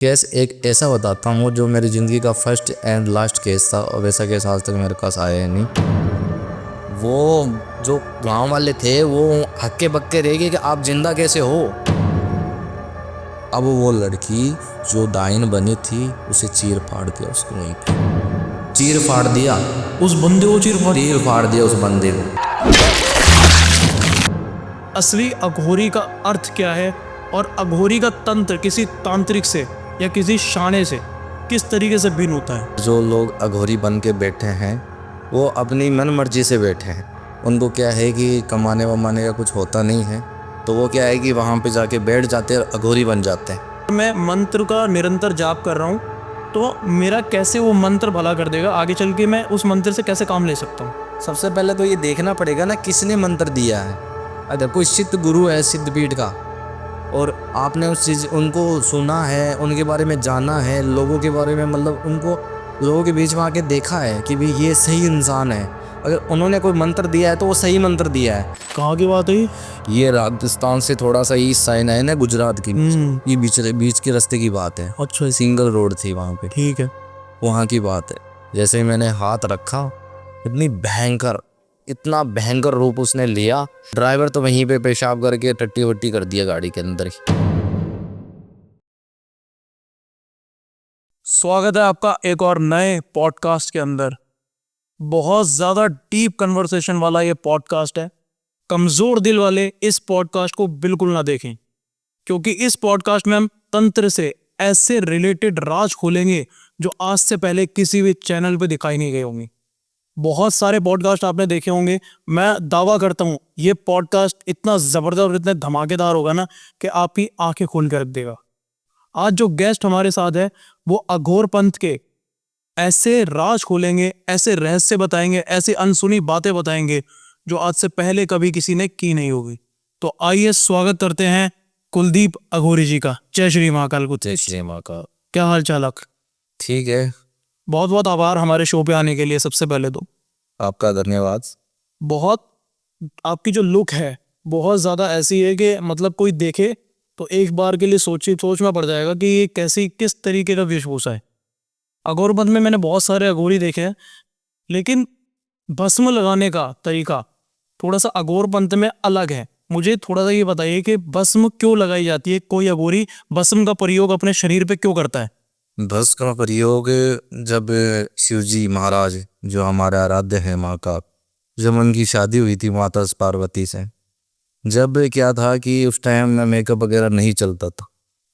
Case एक ऐसा बताता हूँ जो मेरी ज़िंदगी का फर्स्ट एंड लास्ट केस था और वैसा केस आज तक मेरे पास आया ही नहीं। वो जो गांव वाले थे वो हक्के बक्के रह गए कि आप जिंदा कैसे हो। अब वो लड़की जो डाइन बनी थी उसे चीर फाड़ दिया, उसको वहीं पे चीर फाड़ दिया, उस बंदे को चीर फाड़ दिया उस बंदे को। असली अघोरी का अर्थ क्या है और अघोरी का तंत्र किसी तांत्रिक से या किसी शाने से किस तरीके से भिन्न होता है। जो लोग अघोरी बन के बैठे हैं वो अपनी मन मर्जी से बैठे हैं। उनको क्या है कि कमाने वमाने का कुछ होता नहीं है, तो वो क्या है कि वहाँ पे जाके बैठ जाते हैं और अघोरी बन जाते हैं। मैं मंत्र का निरंतर जाप कर रहा हूँ तो मेरा कैसे वो मंत्र भला कर देगा, आगे चल के मैं उस मंत्र से कैसे काम ले सकता हूँ। सबसे पहले तो ये देखना पड़ेगा ना किसने मंत्र दिया है। अगर कोई सिद्ध गुरु है सिद्ध पीठ का और आपने उस चीज़ उनको सुना है, उनके बारे में जाना है, लोगों के बारे में मतलब उनको लोगों के बीच में आके देखा है कि भाई ये सही इंसान है, अगर उन्होंने कोई मंत्र दिया है तो वो सही मंत्र दिया है। कहाँ की बात है ये राजस्थान से थोड़ा सा ईस्ट साइड है ना, गुजरात की। ये बीच के रास्ते की बात है। अच्छा, सिंगल रोड थी वहाँ पे, ठीक है। वहाँ की बात है। जैसे ही मैंने हाथ रखा इतना भयंकर रूप उसने लिया। ड्राइवर तो वहीं पे पेशाब करके टट्टी वट्टी कर दिया गाड़ी के अंदर ही। स्वागत है आपका एक और नए पॉडकास्ट के अंदर। बहुत ज़्यादा डीप कन्वर्सेशन वाला ये पॉडकास्ट है। कमज़ोर दिल वाले इस पॉडकास्ट को बिल्कुल ना देखें, क्योंकि इस पॉडकास्ट में हम तंत्र से ऐसे रिलेटेड राज खोलेंगे जो आज से पहले किसी भी चैनल पे दिखाई नहीं गए होंगे। बहुत सारे पॉडकास्ट आपने देखे होंगे, मैं दावा करता हूँ ये पॉडकास्ट इतना ज़बरदस्त और इतना धमाकेदार होगा ना कि आपकी आंखें खोल कर रख देगा। आज जो गेस्ट हमारे साथ है वो अघोर पंथ के ऐसे राज खोलेंगे, ऐसे रहस्य बताएंगे, ऐसी अनसुनी बातें बताएंगे जो आज से पहले कभी किसी ने की नहीं होगी। तो आइए स्वागत करते हैं कुलदीप अघोरी जी का। जय श्री महाकाल। जय श्री महाकाल। क्या हाल चाल? ठीक है। बहुत बहुत आभार हमारे शो पे आने के लिए। सबसे पहले तो आपका धन्यवाद। बहुत आपकी जो लुक है बहुत ज़्यादा ऐसी है कि मतलब कोई देखे तो एक बार के लिए सोच में पड़ जाएगा कि ये किस तरीके का वेशभूषा है। अघोर पंथ में मैंने बहुत सारे अघोरी देखे हैं, लेकिन भस्म लगाने का तरीका थोड़ा सा अघोर पंथ में अलग है। मुझे थोड़ा सा ये बताइए कि भस्म क्यों लगाई जाती है, कोई अघोरी भस्म का प्रयोग अपने शरीर पे क्यों करता है? भस्म का प्रयोग जब शिव जी महाराज जो हमारे आराध्य हैं महाकाल, जब उनकी शादी हुई थी माता पार्वती से, जब क्या था कि उस टाइम में मेकअप वगैरह नहीं चलता था।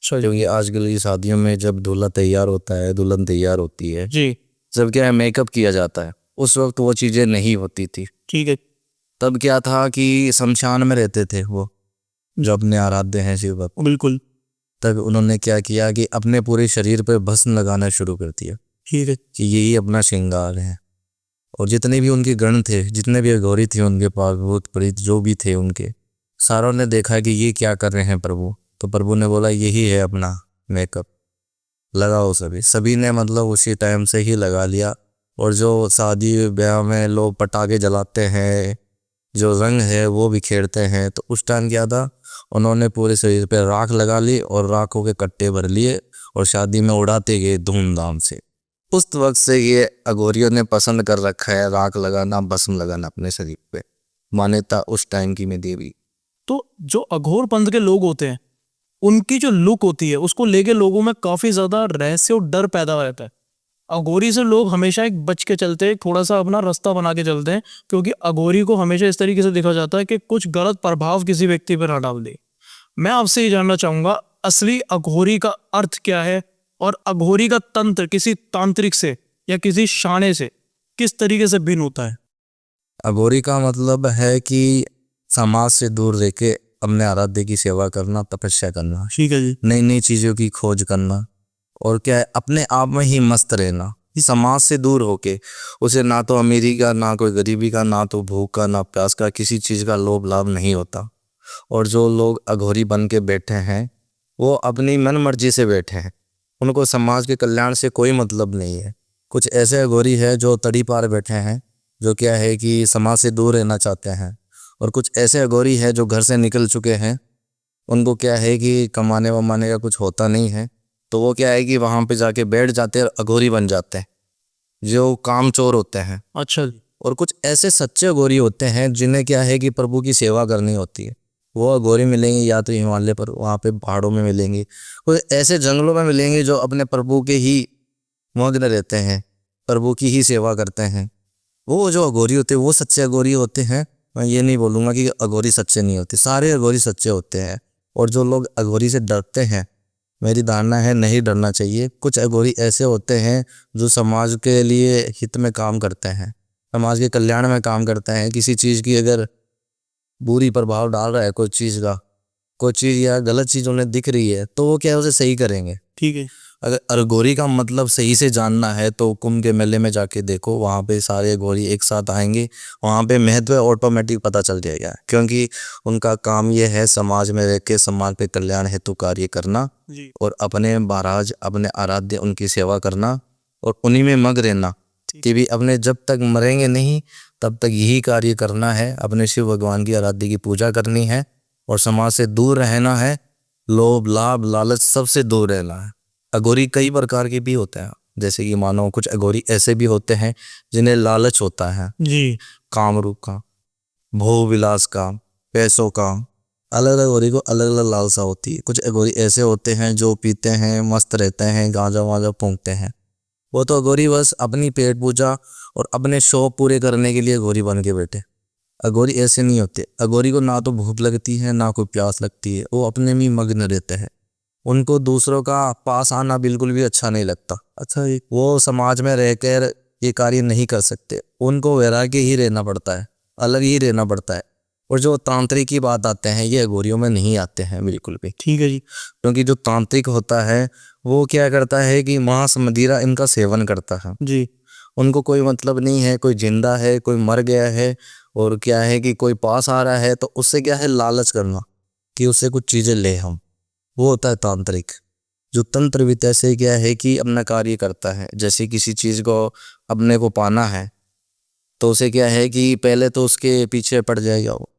क्योंकि आजकल की शादियों में जब दूल्हा तैयार होता है, दुल्हन तैयार होती है जी, जब क्या है मेकअप किया जाता है, उस वक्त वो चीज़ें नहीं होती थी। ठीक है। तब क्या था कि शमशान में रहते थे वो जो अपने आराध्य हैं शिव भक्त। बिल्कुल, तब उन्होंने क्या किया कि अपने पूरे शरीर पे भस्म लगाना शुरू कर दिया ठीक है। कि यही अपना श्रृंगार है। और जितने भी उनके गण थे, जितने भी अघोरी थे उनके पास, भूत प्रेत जो भी थे उनके, सारों ने देखा कि ये क्या कर रहे हैं प्रभु। तो प्रभु ने बोला यही है अपना मेकअप, लगाओ। सभी ने मतलब उसी टाइम से ही लगा लिया। और जो शादी ब्याह में लोग पटाखे जलाते हैं, जो रंग है वो बिखेरते हैं, तो उस टाइम क्या था, उन्होंने पूरे शरीर पे राख लगा ली और राखों के कट्टे भर लिए और शादी में उड़ाते गए धूमधाम से। उस वक्त से ये अघोरियों ने पसंद कर रखा है राख लगाना, भस्म लगाना अपने शरीर पे। मान्यता उस टाइम की में देवी। तो जो अघोर पंथ के लोग होते हैं उनकी जो लुक होती है उसको लेके लोगों में काफी ज्यादा रहस्य और डर पैदा रहता है। अघोरी से लोग हमेशा एक बच के चलते हैं, थोड़ा सा अपना रास्ता बना के चलते हैं, क्योंकि अघोरी को हमेशा इस तरीके से देखा जाता है कि कुछ गलत प्रभाव किसी व्यक्ति पर ना डाल दे। मैं आपसे ये जानना चाहूंगा असली अघोरी का अर्थ क्या है और अघोरी का तंत्र किसी तांत्रिक से या किसी शाने से किस तरीके से भिन्न होता है? अघोरी का मतलब है कि समाज से दूर रह के अपने आराध्य की सेवा करना, तपस्या करना, ठीक है जी। नई नई चीज़ों की खोज करना, और क्या है अपने आप में ही मस्त रहना। समाज से दूर होके उसे ना तो अमीरी का, ना कोई गरीबी का, ना तो भूख का, ना प्यास का, किसी चीज़ का लोभ लाभ नहीं होता। और जो लोग अघोरी बन के बैठे हैं वो अपनी मन मर्जी से बैठे हैं, उनको समाज के कल्याण से कोई मतलब नहीं है। कुछ ऐसे अघोरी है जो तड़ी पार बैठे हैं, जो क्या है कि समाज से दूर रहना चाहते हैं। और कुछ ऐसे अघोरी है जो घर से निकल चुके हैं, उनको क्या है कि कमाने वमाने का कुछ होता नहीं है, तो वो क्या है कि वहाँ पे जाके बैठ जाते हैं और अघोरी बन जाते हैं, जो कामचोर होते हैं। अच्छा जी। और कुछ ऐसे सच्चे अघोरी होते हैं जिन्हें क्या है कि प्रभु की सेवा करनी होती है। वो अघोरी मिलेंगे या तो हिमालय पर, वहाँ पे पहाड़ों में मिलेंगे, कुछ ऐसे जंगलों में मिलेंगे जो अपने प्रभु के ही मग्न रहते हैं, प्रभु की ही सेवा करते हैं। वो जो अघोरी होते हैं वो सच्चे अघोरी होते हैं। मैं ये नहीं बोलूँगा कि अघोरी सच्चे नहीं होते, सारे अघोरी सच्चे होते हैं। और जो लोग अघोरी से डरते हैं, मेरी धारणा है नहीं डरना चाहिए। कुछ अघोरी ऐसे होते हैं जो समाज के लिए हित में काम करते हैं, समाज के कल्याण में काम करते हैं। किसी चीज़ की अगर बुरी प्रभाव डाल रहा है कोई चीज़ का, कोई चीज़ या गलत चीज़ उन्हें दिख रही है, तो वो क्या है उसे सही करेंगे। ठीक है। अगर अघोरी का मतलब सही से जानना है तो कुंभ के मेले में जाके देखो, वहाँ पे सारे अघोरी एक साथ आएंगे, वहाँ पे महत्व ऑटोमेटिक पता चल जाएगा। क्योंकि उनका काम ये है समाज में रह के समाज पे कल्याण हेतु कार्य करना जी। और अपने महाराज अपने आराध्य उनकी सेवा करना और उन्हीं में मग रहना कि भी अपने जब तक मरेंगे नहीं तब तक यही कार्य करना है। अपने शिव भगवान की आराध्य की पूजा करनी है और समाज से दूर रहना है, लोभ लाभ लालच सबसे दूर रहना है। अघोरी कई प्रकार के भी होते हैं, जैसे कि मानो कुछ अघोरी ऐसे भी होते हैं जिन्हें लालच होता है, जी। काम रूप का, भोग विलास का, पैसों का। अलग अलग अघोरी को अलग अलग लालसा होती है। कुछ अघोरी ऐसे होते हैं जो पीते हैं, मस्त रहते हैं, गांजा वाजा फूंकते हैं। वो तो अघोरी बस अपनी पेट पूजा और अपने शौक पूरे करने के लिए अघोरी बन के बैठे। अघोरी ऐसे नहीं होते। अघोरी को ना तो भूख लगती है ना कोई प्यास लगती है, वो अपने में मग्न रहते हैं। उनको दूसरों का पास आना बिल्कुल भी अच्छा नहीं लगता। अच्छा, वो समाज में रहकर ये कार्य नहीं कर सकते, उनको वैराग्य ही रहना पड़ता है, अलग ही रहना पड़ता है। और जो तांत्रिक की बात आते हैं ये अघोरियों में नहीं आते हैं बिल्कुल भी। ठीक है जी। क्योंकि जो तांत्रिक होता है वो क्या करता है कि मांस मदिरा इनका सेवन करता है। जी। उनको कोई मतलब नहीं है कोई जिंदा है कोई मर गया है, और क्या है कि कोई पास आ रहा है तो उससे क्या है लालच करना कि उससे कुछ चीजें ले हम, वो होता है तांत्रिक। जो तंत्र भी ऐसे क्या है कि अपना कार्य करता है, जैसे किसी चीज को अपने को पाना है तो उसे क्या है कि पहले तो उसके पीछे पड़ जाएगा। वो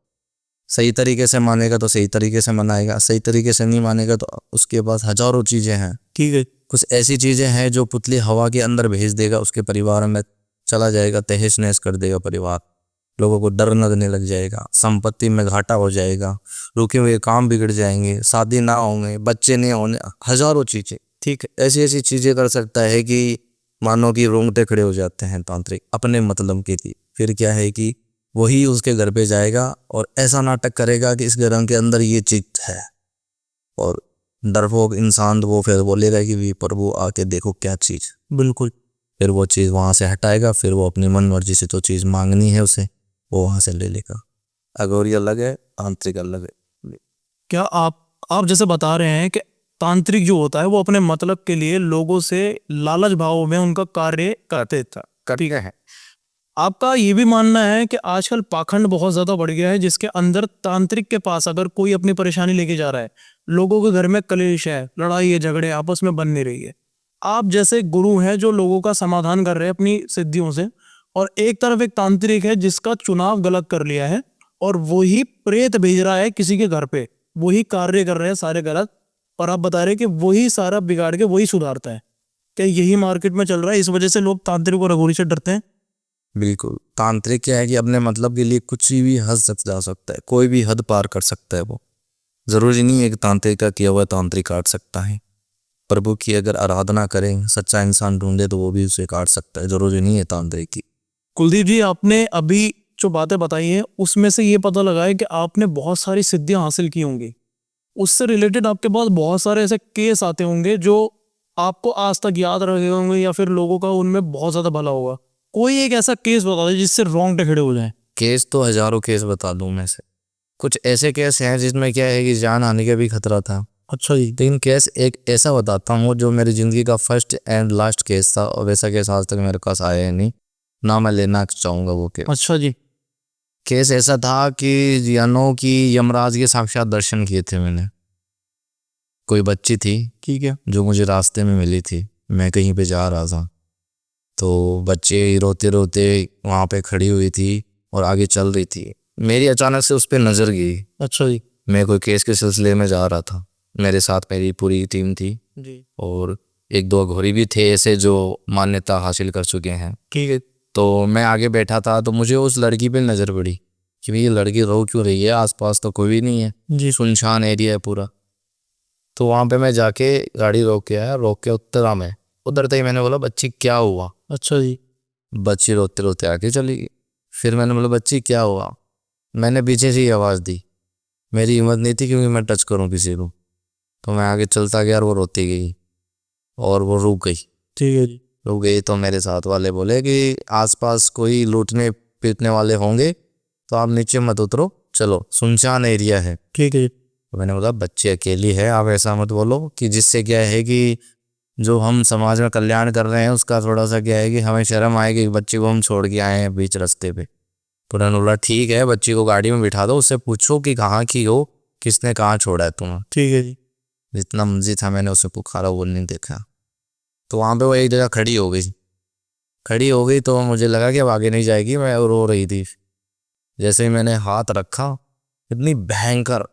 सही तरीके से मानेगा तो सही तरीके से मनाएगा, सही तरीके से नहीं मानेगा तो उसके पास हजारों चीजें हैं। ठीक है। कुछ ऐसी चीजें हैं जो पुतली हवा के अंदर भेज देगा, उसके परिवार में चला जाएगा, तहस नहस कर देगा परिवार, लोगों को डर लगने लग जाएगा, संपत्ति में घाटा हो जाएगा, रुके हुए काम बिगड़ जाएंगे, शादी ना होंगे, बच्चे नहीं होने, हजारों चीजें। ठीक है, ऐसी ऐसी चीजें कर सकता है कि मानो कि रोंगटे खड़े हो जाते हैं तांत्रिक अपने मतलब के लिए। फिर क्या है कि वही उसके घर पे जाएगा और ऐसा नाटक करेगा कि इस घर के अंदर ये चीज है, और डरपोक इंसान वो फिर बोलेगा कि भी प्रभु आके देखो क्या चीज। बिल्कुल। फिर वो चीज वहां से हटाएगा, फिर वो अपनी मन मर्जी से जो चीज मांगनी है उसे वो वहां से ले लेगा। अघोरी अलग है, तांत्रिक अलग है। क्या आप जैसे बता रहे हैं कि तांत्रिक जो होता है वो अपने मतलब के लिए लोगों से लालच भाव में उनका कार्य करते था, ठीक है। आपका ये भी मानना है कि आजकल पाखंड बहुत ज्यादा बढ़ गया है जिसके अंदर तांत्रिक के पास अगर कोई अपनी परेशानी लेके जा रहा है, लोगों के घर में कलेश है, लड़ाई है, झगड़े आपस में बन नहीं रही है, आप जैसे गुरु हैं जो लोगों का समाधान कर रहे हैं अपनी सिद्धियों से, और एक तरफ एक तांत्रिक है जिसका चुनाव गलत कर लिया है और वही प्रेत भेज रहा है किसी के घर पे, वही कार्य कर रहे हैं सारे गलत, और आप बता रहे हैं कि वही सारा बिगाड़ के वही सुधारता है। क्या यही मार्केट में चल रहा है, इस वजह से लोग तांत्रिक और अघोरी से डरते हैं? बिल्कुल। तांत्रिक क्या है कि अपने मतलब के लिए कुछ भी हद तक जा सकता है, कोई भी हद पार कर सकता है। वो जरूरी नहीं है कि तांत्रिक का किया हुआ तांत्रिक काट सकता है। प्रभु की अगर आराधना करें, सच्चा इंसान ढूंढे तो वो भी उसे काट सकता है, जरूरी नहीं है तांत्रिक की। कुलदीप जी, आपने अभी जो बातें बताई हैं उसमें से ये पता लगा है कि आपने बहुत सारी सिद्धियां हासिल की होंगी, उससे रिलेटेड आपके पास बहुत सारे ऐसे केस आते होंगे जो आपको आज तक याद रखे होंगे या फिर लोगों का उनमें बहुत ज्यादा भला होगा। कोई एक ऐसा केस बता दे जिससे रोंगटे खड़े हो जाएं। केस तो हजारों केस बता दूं मैं से। कुछ ऐसे केस हैं जिसमें क्या है कि जान आने का भी खतरा था। अच्छा जी। लेकिन केस एक ऐसा बताता हूँ जो मेरी जिंदगी का फर्स्ट एंड लास्ट केस था, और वैसा केस आज तक मेरे पास आया ही नहीं, ना मैं लेना चाहूंगा वो केस। अच्छा जी। केस ऐसा था कि जानो कि यमराज के साक्षात दर्शन किए थे मैंने। कोई बच्ची थी, ठीक है। जो मुझे रास्ते में मिली थी, मैं कहीं पे जा रहा था, तो बच्चे रोते रोते वहाँ पे खड़ी हुई थी और आगे चल रही थी। मेरी अचानक से उस पर नज़र गई। अच्छा जी। मैं कोई केस के सिलसिले में जा रहा था, मेरे साथ मेरी पूरी टीम थी, जी। और एक दो घोड़ी भी थे ऐसे जो मान्यता हासिल कर चुके हैं। ठीक है। तो मैं आगे बैठा था तो मुझे उस लड़की पे नज़र पड़ी कि भाई ये लड़की रो क्यों रही है, आसपास तो कोई भी नहीं है, जी। सुनसान एरिया है पूरा। तो वहाँ पे मैं जाके गाड़ी रोक के आया, रोक के उतरा। मैं उतरते ही मैंने बोला बच्ची क्या हुआ। अच्छा जी। बच्ची रोते रोते आके चली गई। फिर मैंने बोला बच्ची क्या हुआ। मैंने पीछे से ही आवाज़ दी, मेरी हिम्मत नहीं थी क्योंकि मैं टच करूं किसी को। तो मैं आगे चलता गया और वो रोती गई और वो रुक गई। ठीक है जी। रुक गई तो मेरे साथ वाले बोले कि आसपास कोई लूटने पीटने वाले होंगे तो आप नीचे मत उतरो, चलो सुनसान एरिया है। ठीक है जी। तो मैंने बोला बच्ची अकेली है, आप ऐसा मत बोलो कि जिससे क्या है कि जो हम समाज में कल्याण कर रहे हैं उसका थोड़ा सा क्या है कि हमें शर्म आएगी कि बच्ची को हम छोड़ के आए हैं बीच रास्ते पे। तो उन्होंने बोला ठीक है, बच्ची को गाड़ी में बिठा दो, उससे पूछो कि कहाँ की हो, किसने कहाँ छोड़ा है तुम्हें। ठीक है जी। जितना मर्जी था मैंने उसे पुकारा, वो नहीं देखा। तो वहाँ पे वो एक जगह खड़ी हो गई। खड़ी हो गई तो मुझे लगा कि अब आगे नहीं जाएगी, मैं रो रही थी। जैसे ही मैंने हाथ रखा, इतनी भयंकर,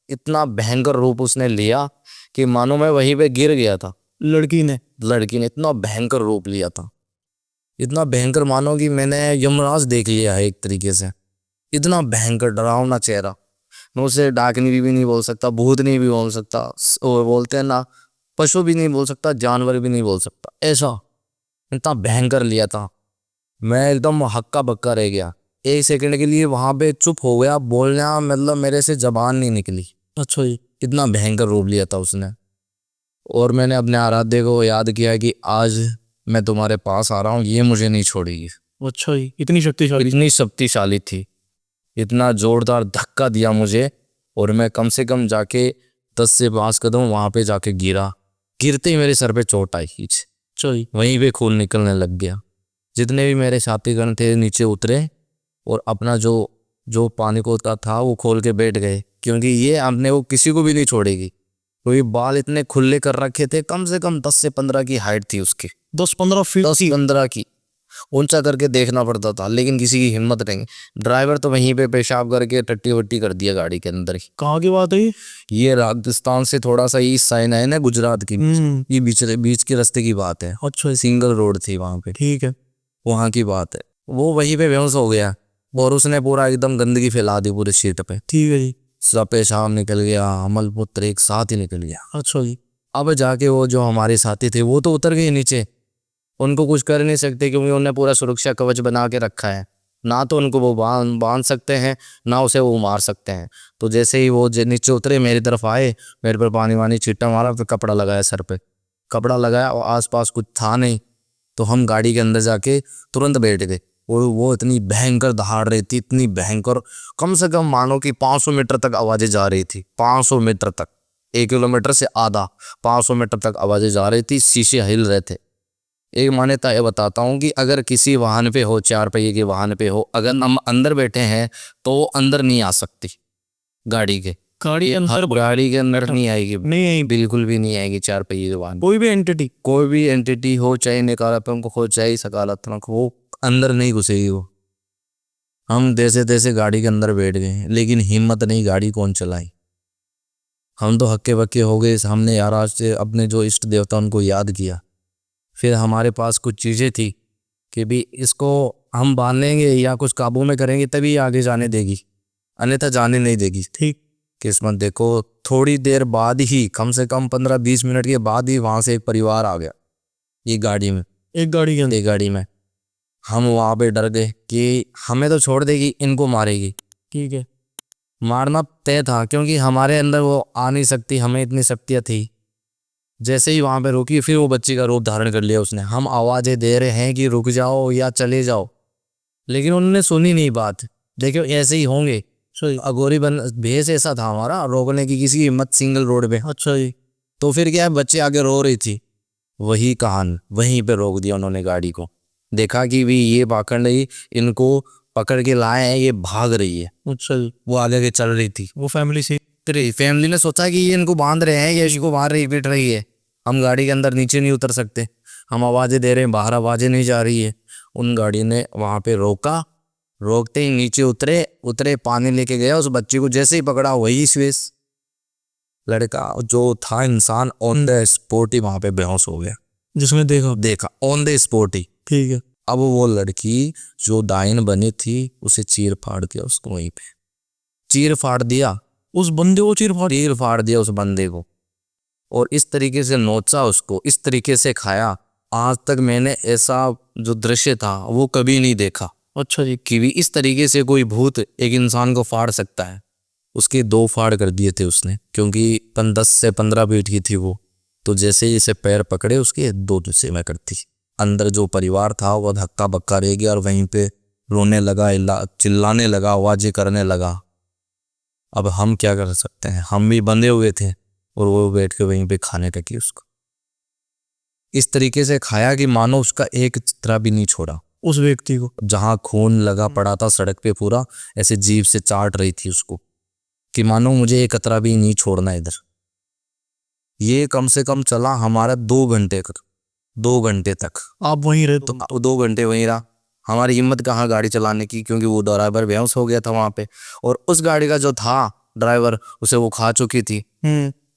इतना भयंकर रूप उसने लिया कि मानो मैं वहीं पे गिर गया था। लड़की ने? लड़की ने इतना भयंकर रूप लिया था, इतना भयंकर मानो कि मैंने यमराज देख लिया है एक तरीके से। इतना भयंकर डरावना चेहरा। मैं उसे डाकनी भी नहीं बोल सकता, भूतनी भी बोल सकता, वो बोलते हैं ना, पशु भी नहीं बोल सकता, जानवर भी नहीं बोल सकता, ऐसा इतना भयंकर लिया था। मैं एकदम हक्का बक्का रह गया। एक सेकंड के लिए वहां पे चुप हो गया, बोलना मतलब मेरे से जबान नहीं निकली। अच्छा जी। इतना भयंकर रूप लिया था उसने। और मैंने अपने आराध्य को याद किया कि आज मैं तुम्हारे पास आ रहा हूँ, ये मुझे नहीं छोड़ेगी। अच्छा जी, इतनी शक्तिशाली? इतनी शक्तिशाली थी, इतना जोरदार धक्का दिया मुझे। और मैं कम से कम जाके 10 से 5 कदम वहां पे जाके गिरा। गिरते ही मेरे सर पे चोट आई खींच, अच्छा जी। वहीं पे खून निकलने लग गया। जितने भी मेरे साथीगण थे नीचे उतरे और अपना जो जो पानी को था वो खोल के बैठ गए, क्योंकि ये हमने वो किसी को भी नहीं छोड़ेगी। क्योंकि बाल इतने खुले कर रखे थे, कम से कम 10 से 15 की हाइट थी उसकी। 10-15 फीट? 10-15 की। ऊंचा करके देखना पड़ता था, लेकिन किसी की हिम्मत नहीं। ड्राइवर तो वहीं पे पेशाब करके टट्टी वट्टी कर दिया गाड़ी के अंदर ही। कहाँ की बात है ये? ये राजस्थान से थोड़ा सा ईस्ट साइड है ना, गुजरात की। ये बीच बीच के रास्ते की बात है। अच्छा। सिंगल रोड थी वहां पे, ठीक है। वहां की बात है। वो वहीं पे बेहोश हो गया और उसने पूरा एकदम गंदगी फैला दी पूरे सीट पे। ठीक है जी। सब पेशाब निकल गया, अमल पुत्र एक साथ ही निकल गया। अच्छा जी। अब जाके वो जो हमारे साथी थे वो तो उतर गए नीचे, उनको कुछ कर नहीं सकते क्योंकि उन्हें पूरा सुरक्षा कवच बना के रखा है। ना तो उनको वो बांध सकते हैं, ना उसे वो मार सकते हैं। तो जैसे ही वो नीचे उतरे मेरी तरफ आए, मेरे पर पानी वानी छिट्टा मारा, फिर कपड़ा लगाया सर पे। कपड़ा लगाया और आसपास कुछ था नहीं, तो हम गाड़ी के अंदर जाके तुरंत बैठ गए। वो इतनी भयंकर दहाड़ रही थी, इतनी भयंकर, कम से कम मानो कि 500 मीटर तक आवाजें जा रही थी। 500 मीटर तक, 1 किलोमीटर से आधा, 500 मीटर तक आवाजें जा रही थी, शीशे हिल रहे थे। एक मान्यता ये बताता हूँ कि अगर किसी वाहन पे हो, 4 पहिए के वाहन पे हो, अगर हम अंदर बैठे हैं तो वो अंदर नहीं आ सकती गाड़ी के। गाड़ी अंदर? गाड़ी के अंदर नहीं आएगी, नहीं, बिल्कुल भी नहीं आएगी 4 पहिए के वाहन। कोई भी एंटिटी? कोई भी एंटिटी हो, चाहे नकारात्मक हो चाहे सकारात्मक हो, अंदर नहीं घुसेगी वो। हम जैसे तैसे गाड़ी के अंदर बैठ गए, लेकिन हिम्मत नहीं गाड़ी कौन चलाई। हम तो हक्के बक्के हो गए। हमने यार आज से अपने जो इष्ट देवता उनको याद किया। फिर हमारे पास कुछ चीज़ें थी कि भी इसको हम बांधेंगे या कुछ काबू में करेंगे तभी आगे जाने देगी, अन्यथा जाने नहीं देगी। ठीक। किस्मत देखो, थोड़ी देर बाद ही, कम से कम 15-20 मिनट के बाद ही वहां से एक परिवार आ गया, ये गाड़ी में। एक गाड़ी के अंदर? एक गाड़ी में। हम वहां पे डर गए कि हमें तो छोड़ देगी, इनको मारेगी। ठीक है। मारना तय था क्योंकि हमारे अंदर वो आ नहीं सकती, हमें इतनी शक्तियाँ थी। जैसे ही वहां पे रुकी, फिर वो बच्ची का रूप धारण कर लिया उसने। हम आवाजें दे रहे हैं कि रुक जाओ या चले जाओ, लेकिन उन्होंने सुनी नहीं बात। देखो ऐसे ही होंगे, अगोरी बन भेस ऐसा था हमारा, रोकने की किसी की हिम्मत सिंगल रोड पे। अच्छा जी। तो फिर क्या है, बच्चे आगे रो रही थी, वही कहान वहीं पे रोक दिया उन्होंने गाड़ी को। देखा कि भी ये पाखंड ही इनको पकड़ के लाए हैं, ये भाग रही है। अच्छा जी। वो आगे के चल रही थी। वो फैमिली सी? फैमिली ने सोचा कि ये इनको बांध रहे हैं, ये इसी को मार रही पीट रही है, हम गाड़ी के अंदर नीचे नहीं उतर सकते। हम आवाजें दे रहे हैं, बाहर आवाजें नहीं जा रही है। उन गाड़ी ने वहां पे रोका, रोकते ही नीचे उतरे, पानी लेके गया उस बच्ची को, जैसे ही पकड़ा वही स्वेश, लड़का जो था इंसान ऑन द स्पॉट ही वहां पे बेहोश हो गया। जिसमें देखा ऑन द स्पॉट ही। ठीक है। अब वो लड़की जो डाइन बनी थी उसे चीर फाड़ दिया, उसको वहीं पे चीर फाड़ दिया, उस बंदे को चीर फाड़ दिया उस बंदे को, और इस तरीके से नोचा उसको, इस तरीके से खाया। आज तक मैंने ऐसा जो दृश्य था वो कभी नहीं देखा। अच्छा जी। कि भी इस तरीके से कोई भूत एक इंसान को फाड़ सकता है। उसके 2 फाड़ कर दिए थे उसने, क्योंकि 10 से 15 फीट की थी वो। तो जैसे ही इसे पैर पकड़े उसके 2 हिस्से में करती। अंदर जो परिवार था वो धक्का बक्का रह गया और वहीं पे रोने लगा, चिल्लाने लगा, आवाजें करने लगा। अब हम क्या कर सकते हैं, हम भी बंधे हुए थे और वो बैठ के वहीं पे खाने लगी उसको। इस तरीके से खाया कि मानो उसका एक चित्रा भी नहीं छोड़ा। उस व्यक्ति को जहां खून लगा पड़ा था सड़क पे पूरा, ऐसे जीभ से चाट रही थी उसको कि मानो मुझे एक कतरा भी नहीं छोड़ना इधर। ये कम से कम चला हमारा 2 घंटे तक। 2 घंटे तक आप वहीं रहे तो? 2 घंटे वहीं रहा। हमारी हिम्मत कहाँ गाड़ी चलाने की, क्योंकि वो ड्राइवर बेहोश हो गया था वहां पे, और उस गाड़ी का जो था ड्राइवर उसे वो खा चुकी थी।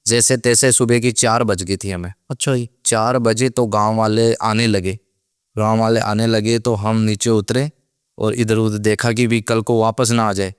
जैसे तैसे सुबह की 4 बज गई थी हमें। अच्छा जी। 4 बजे तो गांव वाले आने लगे तो हम नीचे उतरे और इधर उधर देखा कि भी कल को वापस ना आ जाए।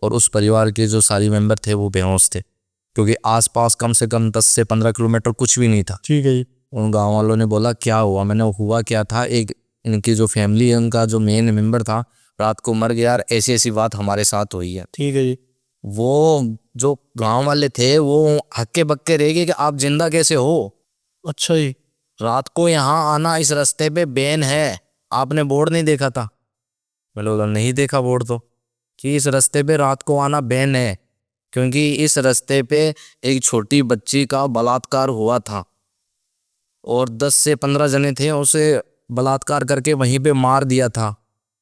और उस परिवार के जो सारे मेंबर थे वो बेहोश थे, क्योंकि आसपास कम से कम 10 से 15 किलोमीटर कुछ भी नहीं था। ठीक है जी। उन गांव वालों ने बोला क्या हुआ, मैंने हुआ क्या था, एक इनकी जो फैमिली है उनका जो मेन मेंबर था रात को मर गया यार, ऐसी ऐसी बात हमारे साथ हुई है। ठीक है जी। वो जो गांव वाले थे वो हक्के बक्के रह गए कि आप जिंदा कैसे हो। अच्छा जी। रात को यहाँ आना, इस रास्ते पे बैन है, आपने बोर्ड नहीं देखा था? मैंने बोला नहीं देखा बोर्ड तो, कि इस रास्ते पे रात को आना बैन है, क्योंकि इस रास्ते पे एक छोटी बच्ची का बलात्कार हुआ था और 10 से 15 जने थे, उसे बलात्कार करके वहीं पे मार दिया था,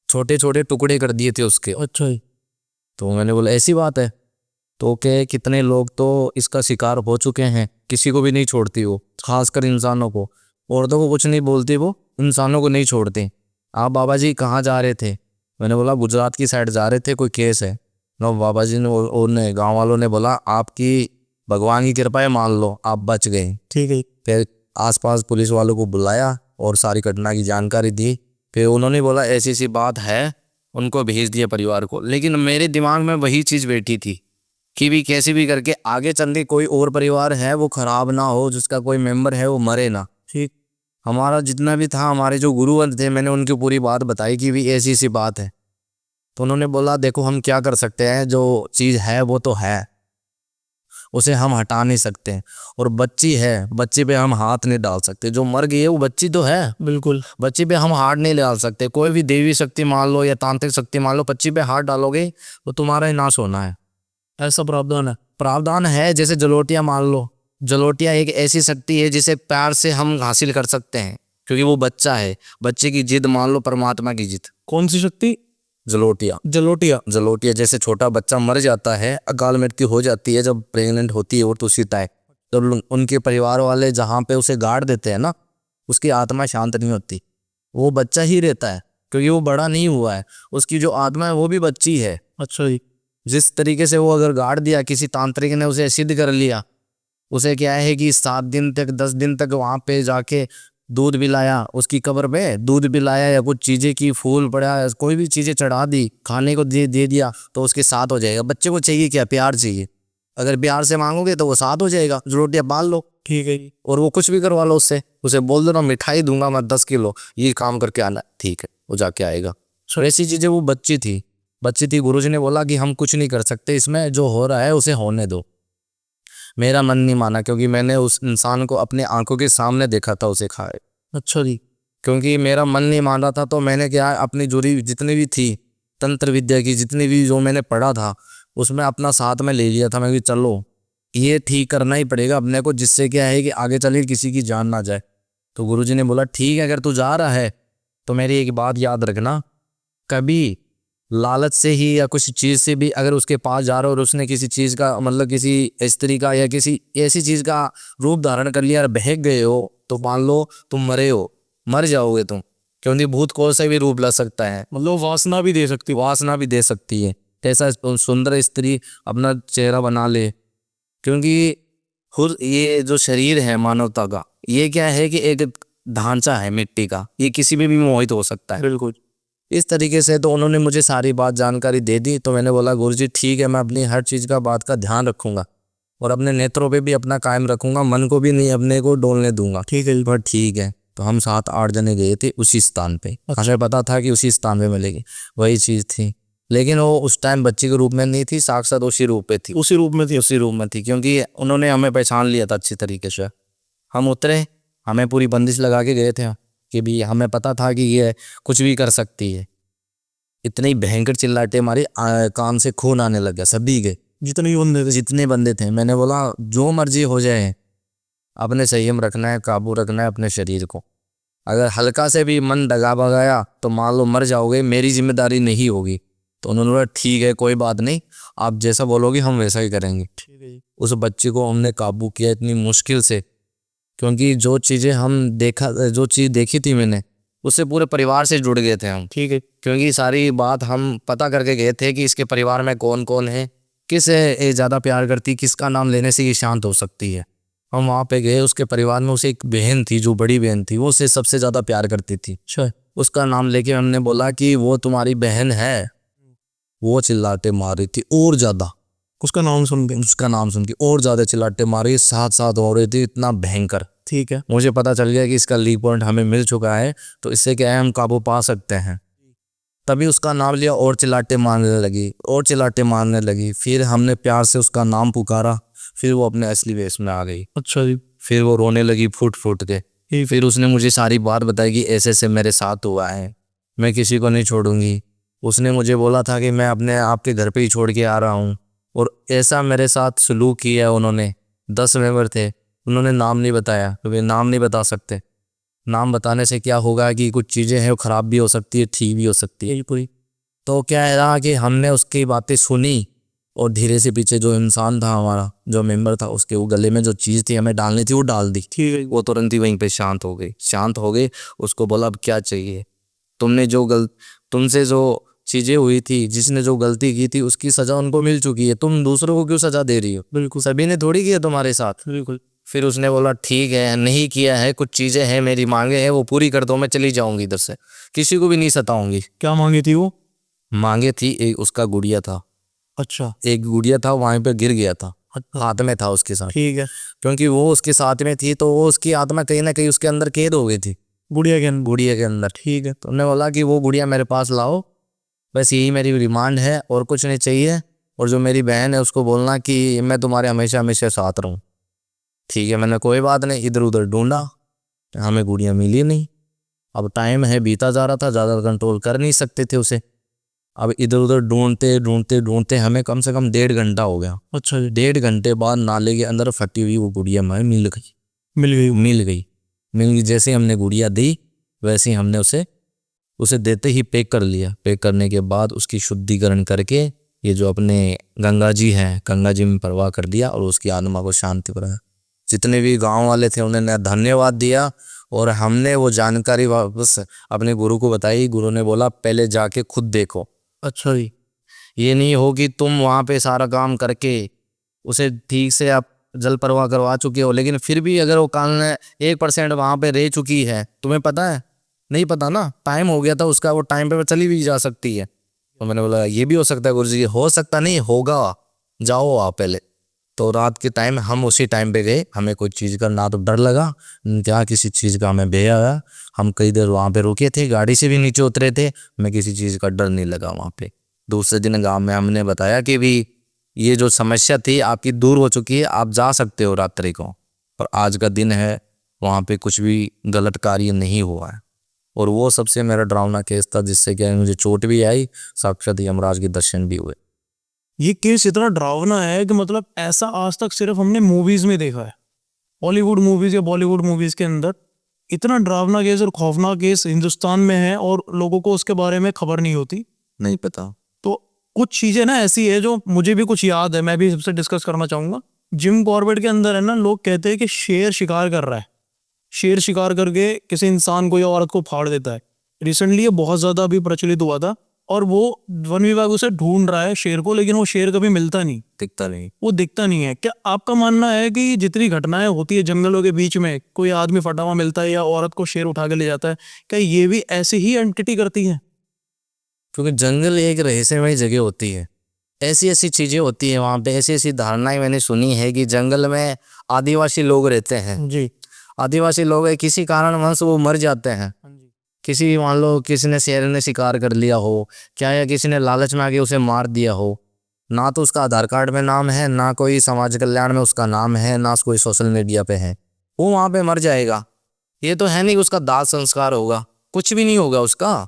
छोटे छोटे टुकड़े कर दिए थे उसके। अच्छा जी। तो मैंने बोला ऐसी बात है? तो क्या कितने लोग तो इसका शिकार हो चुके हैं, किसी को भी नहीं छोड़ती वो, खासकर इंसानों को। औरतों को कुछ नहीं बोलती वो, इंसानों को नहीं छोड़ते। आप बाबा जी कहाँ जा रहे थे? मैंने बोला गुजरात की साइड जा रहे थे, कोई केस है? नो बाबा जी ने गांव वालों ने बोला आपकी भगवान की कृपा है, मान लो आप बच गए। ठीक है। फिर आसपास पुलिस वालों को बुलाया और सारी घटना की जानकारी दी। फिर उन्होंने बोला ऐसी सी बात है, उनको भेज दिया परिवार को। लेकिन मेरे दिमाग में वही चीज़ बैठी थी कि भी कैसे भी करके आगे चल के कोई और परिवार है वो खराब ना हो, जिसका कोई मेंबर है वो मरे ना। ठीक, हमारा जितना भी था, हमारे जो गुरुवर थे, मैंने उनकी पूरी बात बताई कि भी ऐसी सी बात है। तो उन्होंने बोला देखो हम क्या कर सकते हैं, जो चीज़ है वो तो है, उसे हम हटा नहीं सकते, और बच्ची है, बच्ची पे हम हाथ नहीं डाल सकते। जो मर गई है वो बच्ची तो है, बिल्कुल। बच्ची पे हम हाथ नहीं डाल सकते। कोई भी देवी शक्ति मान लो या तांत्रिक शक्ति मान लो, बच्ची पे हाथ डालोगे तो तुम्हारा ही नाश होना है। ऐसा प्रावधान है? प्रावधान है। जैसे जलोटिया मान लो, जलोटिया एक ऐसी शक्ति है जिसे प्यार से हम हासिल कर सकते हैं, क्योंकि वो बच्चा है। बच्चे की जिद मान लो परमात्मा की जिद। कौन सी शक्ति? जलोटिया। जलोटिया जैसे छोटा बच्चा मर जाता है, अकाल मृत्यु हो जाती है जब प्रेग्नेंट होती है वो, तो उसी टाइम जब उनके परिवार वाले जहाँ पे उसे गाड़ देते हैं ना, उसकी आत्मा शांत नहीं होती, वो बच्चा ही रहता है, क्योंकि वो बड़ा नहीं हुआ है। उसकी जो आत्मा है वो भी बच्ची है। अच्छा जी। जिस तरीके से वो अगर गाड़ दिया, किसी तांत्रिक ने उसे सिद्ध कर लिया, उसे क्या है कि 7 दिन तक 10 दिन तक वहां पे जाके दूध पिलाया, उसकी कब्र पे दूध पिलाया या कुछ चीजें की, फूल पड़ा, कोई भी चीजें चढ़ा दी, खाने को दे दिया, तो उसके साथ हो जाएगा। बच्चे को चाहिए क्या? प्यार चाहिए। अगर प्यार से मांगोगे तो वो साथ हो जाएगा। रोटियां पाल लो, ठीक है जी। और वो कुछ भी करवा लो उससे, उसे बोल दो ना मिठाई दूंगा मैं 10 किलो, ये काम करके आना, ठीक है, वो जाके आएगा। सो ऐसी चीजें, वो बच्ची थी। गुरुजी ने बोला कि हम कुछ नहीं कर सकते इसमें, जो हो रहा है उसे होने दो। मेरा मन नहीं माना, क्योंकि मैंने उस इंसान को अपने आंखों के सामने देखा था उसे खाए। अच्छा जी। क्योंकि मेरा मन नहीं मान रहा था, तो मैंने क्या अपनी जुड़ी जितनी भी थी तंत्र विद्या की, जितनी भी जो मैंने पढ़ा था, उसमें अपना साथ में ले लिया था। मैं कि चलो ये ठीक करना ही पड़ेगा अपने को, जिससे क्या है कि आगे चल के किसी की जान ना जाए। तो गुरुजी ने बोला ठीक है, अगर तू जा रहा है तो मेरी एक बात याद रखना, कभी लालच से ही या कुछ चीज़ से भी अगर उसके पास जा रहा हो और उसने किसी चीज़ का मतलब किसी स्त्री का या किसी ऐसी चीज़ का रूप धारण कर लिया और बहक गए हो, तो मान लो तुम मरे हो, मर जाओगे तुम, क्योंकि भूत कोई सा भी रूप ला सकता है। मतलब वासना भी दे सकती है। ऐसा सुंदर स्त्री अपना चेहरा बना ले, क्योंकि ये जो शरीर है मानवता का, ये क्या है कि एक ढांचा है मिट्टी का, ये किसी में भी मोहित हो सकता है। बिल्कुल। इस तरीके से तो उन्होंने मुझे सारी बात जानकारी दे दी। तो मैंने बोला गुरुजी ठीक है, मैं अपनी हर चीज़ का बात का ध्यान रखूंगा और अपने नेत्रों पे भी अपना कायम रखूंगा, मन को भी नहीं अपने को डोलने दूंगा। ठीक है जी। पर ठीक है। तो हम 7-8 जने गए थे उसी स्थान पे। हमें पता था कि उसी स्थान पे मिलेगी, वही चीज़ थी। लेकिन वो उस टाइम बच्ची के रूप में नहीं थी, साक्षात उसी रूप पे थी। उसी रूप में थी। उसी रूप में थी, क्योंकि उन्होंने हमें पहचान लिया था अच्छी तरीके से। हम उतरे, हमें पूरी बंदिश लगा के गए थे कि भी हमें पता था कि ये कुछ भी कर सकती है। इतनी भयंकर चिल्लाटे मारी, कान से खून आने लग गया सभी के, जितने बंदे थे। मैंने बोला जो मर्जी हो जाए, अपने संयम रखना है, काबू रखना है अपने शरीर को। अगर हल्का से भी मन दगा भगाया तो मान लो मर जाओगे, मेरी जिम्मेदारी नहीं होगी। तो उन्होंने बोला ठीक है कोई बात नहीं, आप जैसा बोलोगे हम वैसा ही करेंगे। ठीक है। उस बच्चे को हमने काबू किया इतनी मुश्किल से, क्योंकि जो चीज़ें हम जो चीज़ देखी थी मैंने, उससे पूरे परिवार से जुड़ गए थे हम। ठीक है। क्योंकि सारी बात हम पता करके गए थे कि इसके परिवार में कौन कौन है, किस ये ज़्यादा प्यार करती, किसका नाम लेने से ये शांत हो सकती है। हम वहाँ पे गए, उसके परिवार में उसे एक बहन थी, जो बड़ी बहन थी, वो उसे सबसे ज़्यादा प्यार करती थी। उसका नाम लेके हमने बोला कि वो तुम्हारी बहन है। वो चिल्लाटे मार रही थी और ज़्यादा, उसका नाम सुन के और ज़्यादा चिल्लाटे मार रही, साथ साथ हो रही थी, इतना भयंकर। ठीक है। मुझे पता चल गया कि इसका लीक पॉइंट हमें मिल चुका है, तो इससे क्या है हम काबू पा सकते हैं। तभी उसका नाम लिया और चिल्लाटे मारने लगी। फिर हमने प्यार से उसका नाम पुकारा, फिर वो अपने असली वेश में आ गई। अच्छा जी। फिर वो रोने लगी फूट फूट के। फिर उसने मुझे सारी बात बताई कि ऐसे ऐसे मेरे साथ हुआ है, मैं किसी को नहीं छोड़ूंगी। उसने मुझे बोला था कि मैं अपने आपके घर पे ही छोड़ के आ रहा हूँ, और ऐसा मेरे साथ सलूक किया है उन्होंने। 10 मेंबर थे, उन्होंने नाम नहीं बताया, क्योंकि नाम नहीं बता सकते। नाम बताने से क्या होगा कि कुछ चीज़ें हैं वो ख़राब भी हो सकती है, ठीक भी हो सकती है पूरी। तो क्या रहा कि हमने उसकी बातें सुनी, और धीरे से पीछे जो इंसान था हमारा, जो मेंबर था, उसके वो गले में जो चीज़ थी हमें डालनी थी वो डाल दी। ठीक है। वो तुरंत ही वहीं पे शांत हो गई। उसको बोला अब क्या चाहिए, तुमसे जो चीज़ें हुई थी, जिसने जो गलती की थी उसकी सज़ा उनको मिल चुकी है, तुम दूसरों को क्यों सज़ा दे रही हो? बिल्कुल। सभी ने थोड़ी किया तुम्हारे साथ। बिल्कुल। फिर उसने बोला ठीक है, नहीं किया है, कुछ चीज़ें हैं मेरी मांगे हैं, वो पूरी कर दो, मैं चली जाऊंगी इधर से, किसी को भी नहीं सताऊंगी। क्या मांगी थी वो? मांगे थी एक उसका गुड़िया था। अच्छा। एक गुड़िया था, वहीं पे गिर गया था, हाथ में था उसके साथ। ठीक है। क्योंकि वो उसके साथ में थी, तो वो उसकी आत्मा कहीं ना कहीं उसके अंदर कैद हो गई थी, गुड़िया के अंदर। गुड़िया के अंदर। ठीक है। तो हमने बोला कि वो गुड़िया मेरे पास लाओ, बस यही मेरी डिमांड है, और कुछ नहीं चाहिए। और जो मेरी बहन है उसको बोलना कि मैं तुम्हारे हमेशा हमेशा साथ रहूं। ठीक है, मैंने कोई बात नहीं, इधर उधर ढूंढा, हमें गुड़िया मिली नहीं। अब टाइम है बीता जा रहा था, ज़्यादा कंट्रोल कर नहीं सकते थे उसे। अब इधर उधर ढूंढते हमें कम से कम 1.5 घंटा हो गया। अच्छा जी। 1.5 घंटे बाद नाले के अंदर फटी हुई वो गुड़िया हमें मिल गई। जैसे हमने गुड़िया दी, वैसे ही हमने उसे देते ही पैक कर लिया। पैक करने के बाद उसकी शुद्धिकरण करके, ये जो अपने गंगा जी हैं, गंगा जी में प्रवाह कर दिया, और उसकी आत्मा को शांति कराया। जितने भी गांव वाले थे उन्होंने धन्यवाद दिया, और हमने वो जानकारी वापस अपने गुरु को बताई। गुरु ने बोला पहले जाके खुद देखो। अच्छा जी। ये नहीं हो कि तुम वहाँ पे सारा काम करके उसे ठीक से आप जल प्रवाह करवा चुके हो, लेकिन फिर भी अगर वो काल 1% वहाँ पे रह चुकी है, तुम्हें पता है? नहीं पता ना, टाइम हो गया था उसका, वो टाइम पे चली भी जा सकती है। तो मैंने बोला ये भी हो सकता है गुरुजी। हो सकता नहीं, होगा, जाओ आप पहले। तो रात के टाइम हम उसी टाइम पे गए। हमें कोई चीज़ का ना तो डर लगा, क्या किसी चीज़ का हमें भय आया। हम कई देर वहाँ पे रुके थे, गाड़ी से भी नीचे उतरे थे, हमें किसी चीज़ का डर नहीं लगा वहाँ पे। दूसरे दिन गांव में हमने बताया कि भी ये जो समस्या थी आपकी दूर हो चुकी है, आप जा सकते हो रात्रि को, और आज का दिन है, वहाँ पे कुछ भी गलत कार्य नहीं हुआ है। और वो सबसे मेरा डरावना केस था, जिससे क्या मुझे चोट भी आई, साक्षात यमराज के दर्शन भी हुए। ये केस इतना डरावना है कि मतलब ऐसा आज तक सिर्फ हमने मूवीज में देखा है, हॉलीवुड मूवीज या बॉलीवुड मूवीज के अंदर। इतना डरावना केस और खौफनाक केस हिंदुस्तान में है, और लोगों को उसके बारे में खबर नहीं होती, नहीं पता। तो कुछ चीजें ना ऐसी है जो मुझे भी कुछ याद है, मैं भी सबसे डिस्कस करना चाहूंगा। जिम कॉर्बेट के अंदर है ना, लोग कहते हैं कि शेर शिकार कर रहा है, शेर शिकार करके किसी इंसान को या औरत को फाड़ देता है। रिसेंटली ये बहुत ज्यादा अभी प्रचलित हुआ था, और वो वन विभाग उसे ढूंढ रहा है शेर को, लेकिन वो शेर कभी मिलता नहीं, दिखता नहीं। वो दिखता नहीं है। क्या आपका मानना है कि जितनी घटनाएं होती है जंगलों के बीच में, कोई आदमी फटा हुआ मिलता है या औरत को शेर उठा के ले जाता है, क्या ये भी ऐसे ही एंटिटी करती है? क्योंकि जंगल एक रहस्यमय जगह होती है, ऐसी ऐसी चीजें होती है वहाँ पे, ऐसी ऐसी धारणाएं मैंने सुनी है कि जंगल में आदिवासी लोग रहते हैं। जी। आदिवासी लोग है, किसी कारणवश वो मर जाते हैं। किसी मान लो किसी ने शेर ने शिकार कर लिया हो क्या, या किसी ने लालच में आके उसे मार दिया हो, ना तो उसका आधार कार्ड में नाम है, ना कोई समाज कल्याण में उसका नाम है, ना कोई सोशल मीडिया पे है, वो वहाँ पे मर जाएगा। ये तो है नहीं कि उसका दाह संस्कार होगा, कुछ भी नहीं होगा उसका।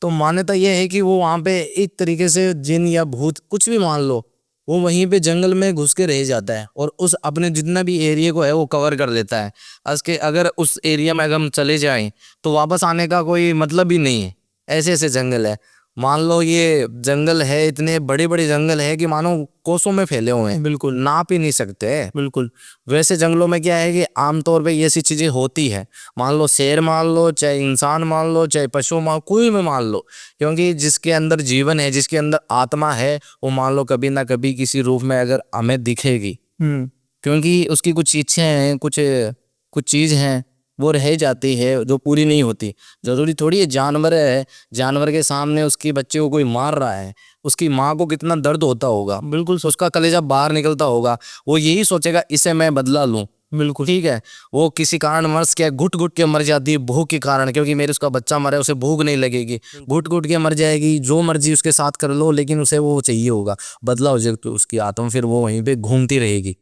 तो मान्यता ये है कि वो वहाँ पे एक तरीके से जिन या भूत कुछ भी मान लो, वो वहीं पे जंगल में घुस के रह जाता है और उस अपने जितना भी एरिया को है वो कवर कर लेता है। उसके अगर उस एरिया में अगर हम चले जाएं तो वापस आने का कोई मतलब ही नहीं है। ऐसे ऐसे जंगल है। मान लो ये जंगल है, इतने बड़े बड़े जंगल है कि मानो कोसों में फैले हुए हैं, बिल्कुल नाप ही नहीं सकते। बिल्कुल। वैसे जंगलों में क्या है कि आमतौर पे ये ऐसी चीजें होती है, मान लो शेर मान लो, चाहे इंसान मान लो, चाहे पशु मान, कोई भी मान लो, क्योंकि जिसके अंदर जीवन है, जिसके अंदर आत्मा है, वो मान लो कभी ना कभी किसी रूप में अगर हमें दिखेगी, क्योंकि उसकी कुछ इच्छाएं हैं, कुछ कुछ चीज हैं वो रह जाती है जो पूरी नहीं होती। जरूरी थोड़ी है, जानवर है, जानवर के सामने उसके बच्चे को कोई मार रहा है, उसकी माँ को कितना दर्द होता होगा, बिल्कुल उसका कलेजा बाहर निकलता होगा, वो यही सोचेगा इसे मैं बदला लूं। बिल्कुल ठीक है, वो किसी कारणवश क्या घुट घुट के मर जाती है भूख के कारण, क्योंकि मेरे उसका बच्चा मरा है, उसे भूख नहीं लगेगी, घुट घुट के मर जाएगी, जो मर्जी उसके साथ कर लो, लेकिन उसे वो चाहिए होगा, बदला हो जाए तो उसकी आत्मा फिर वो वहीं पे घूमती रहेगी।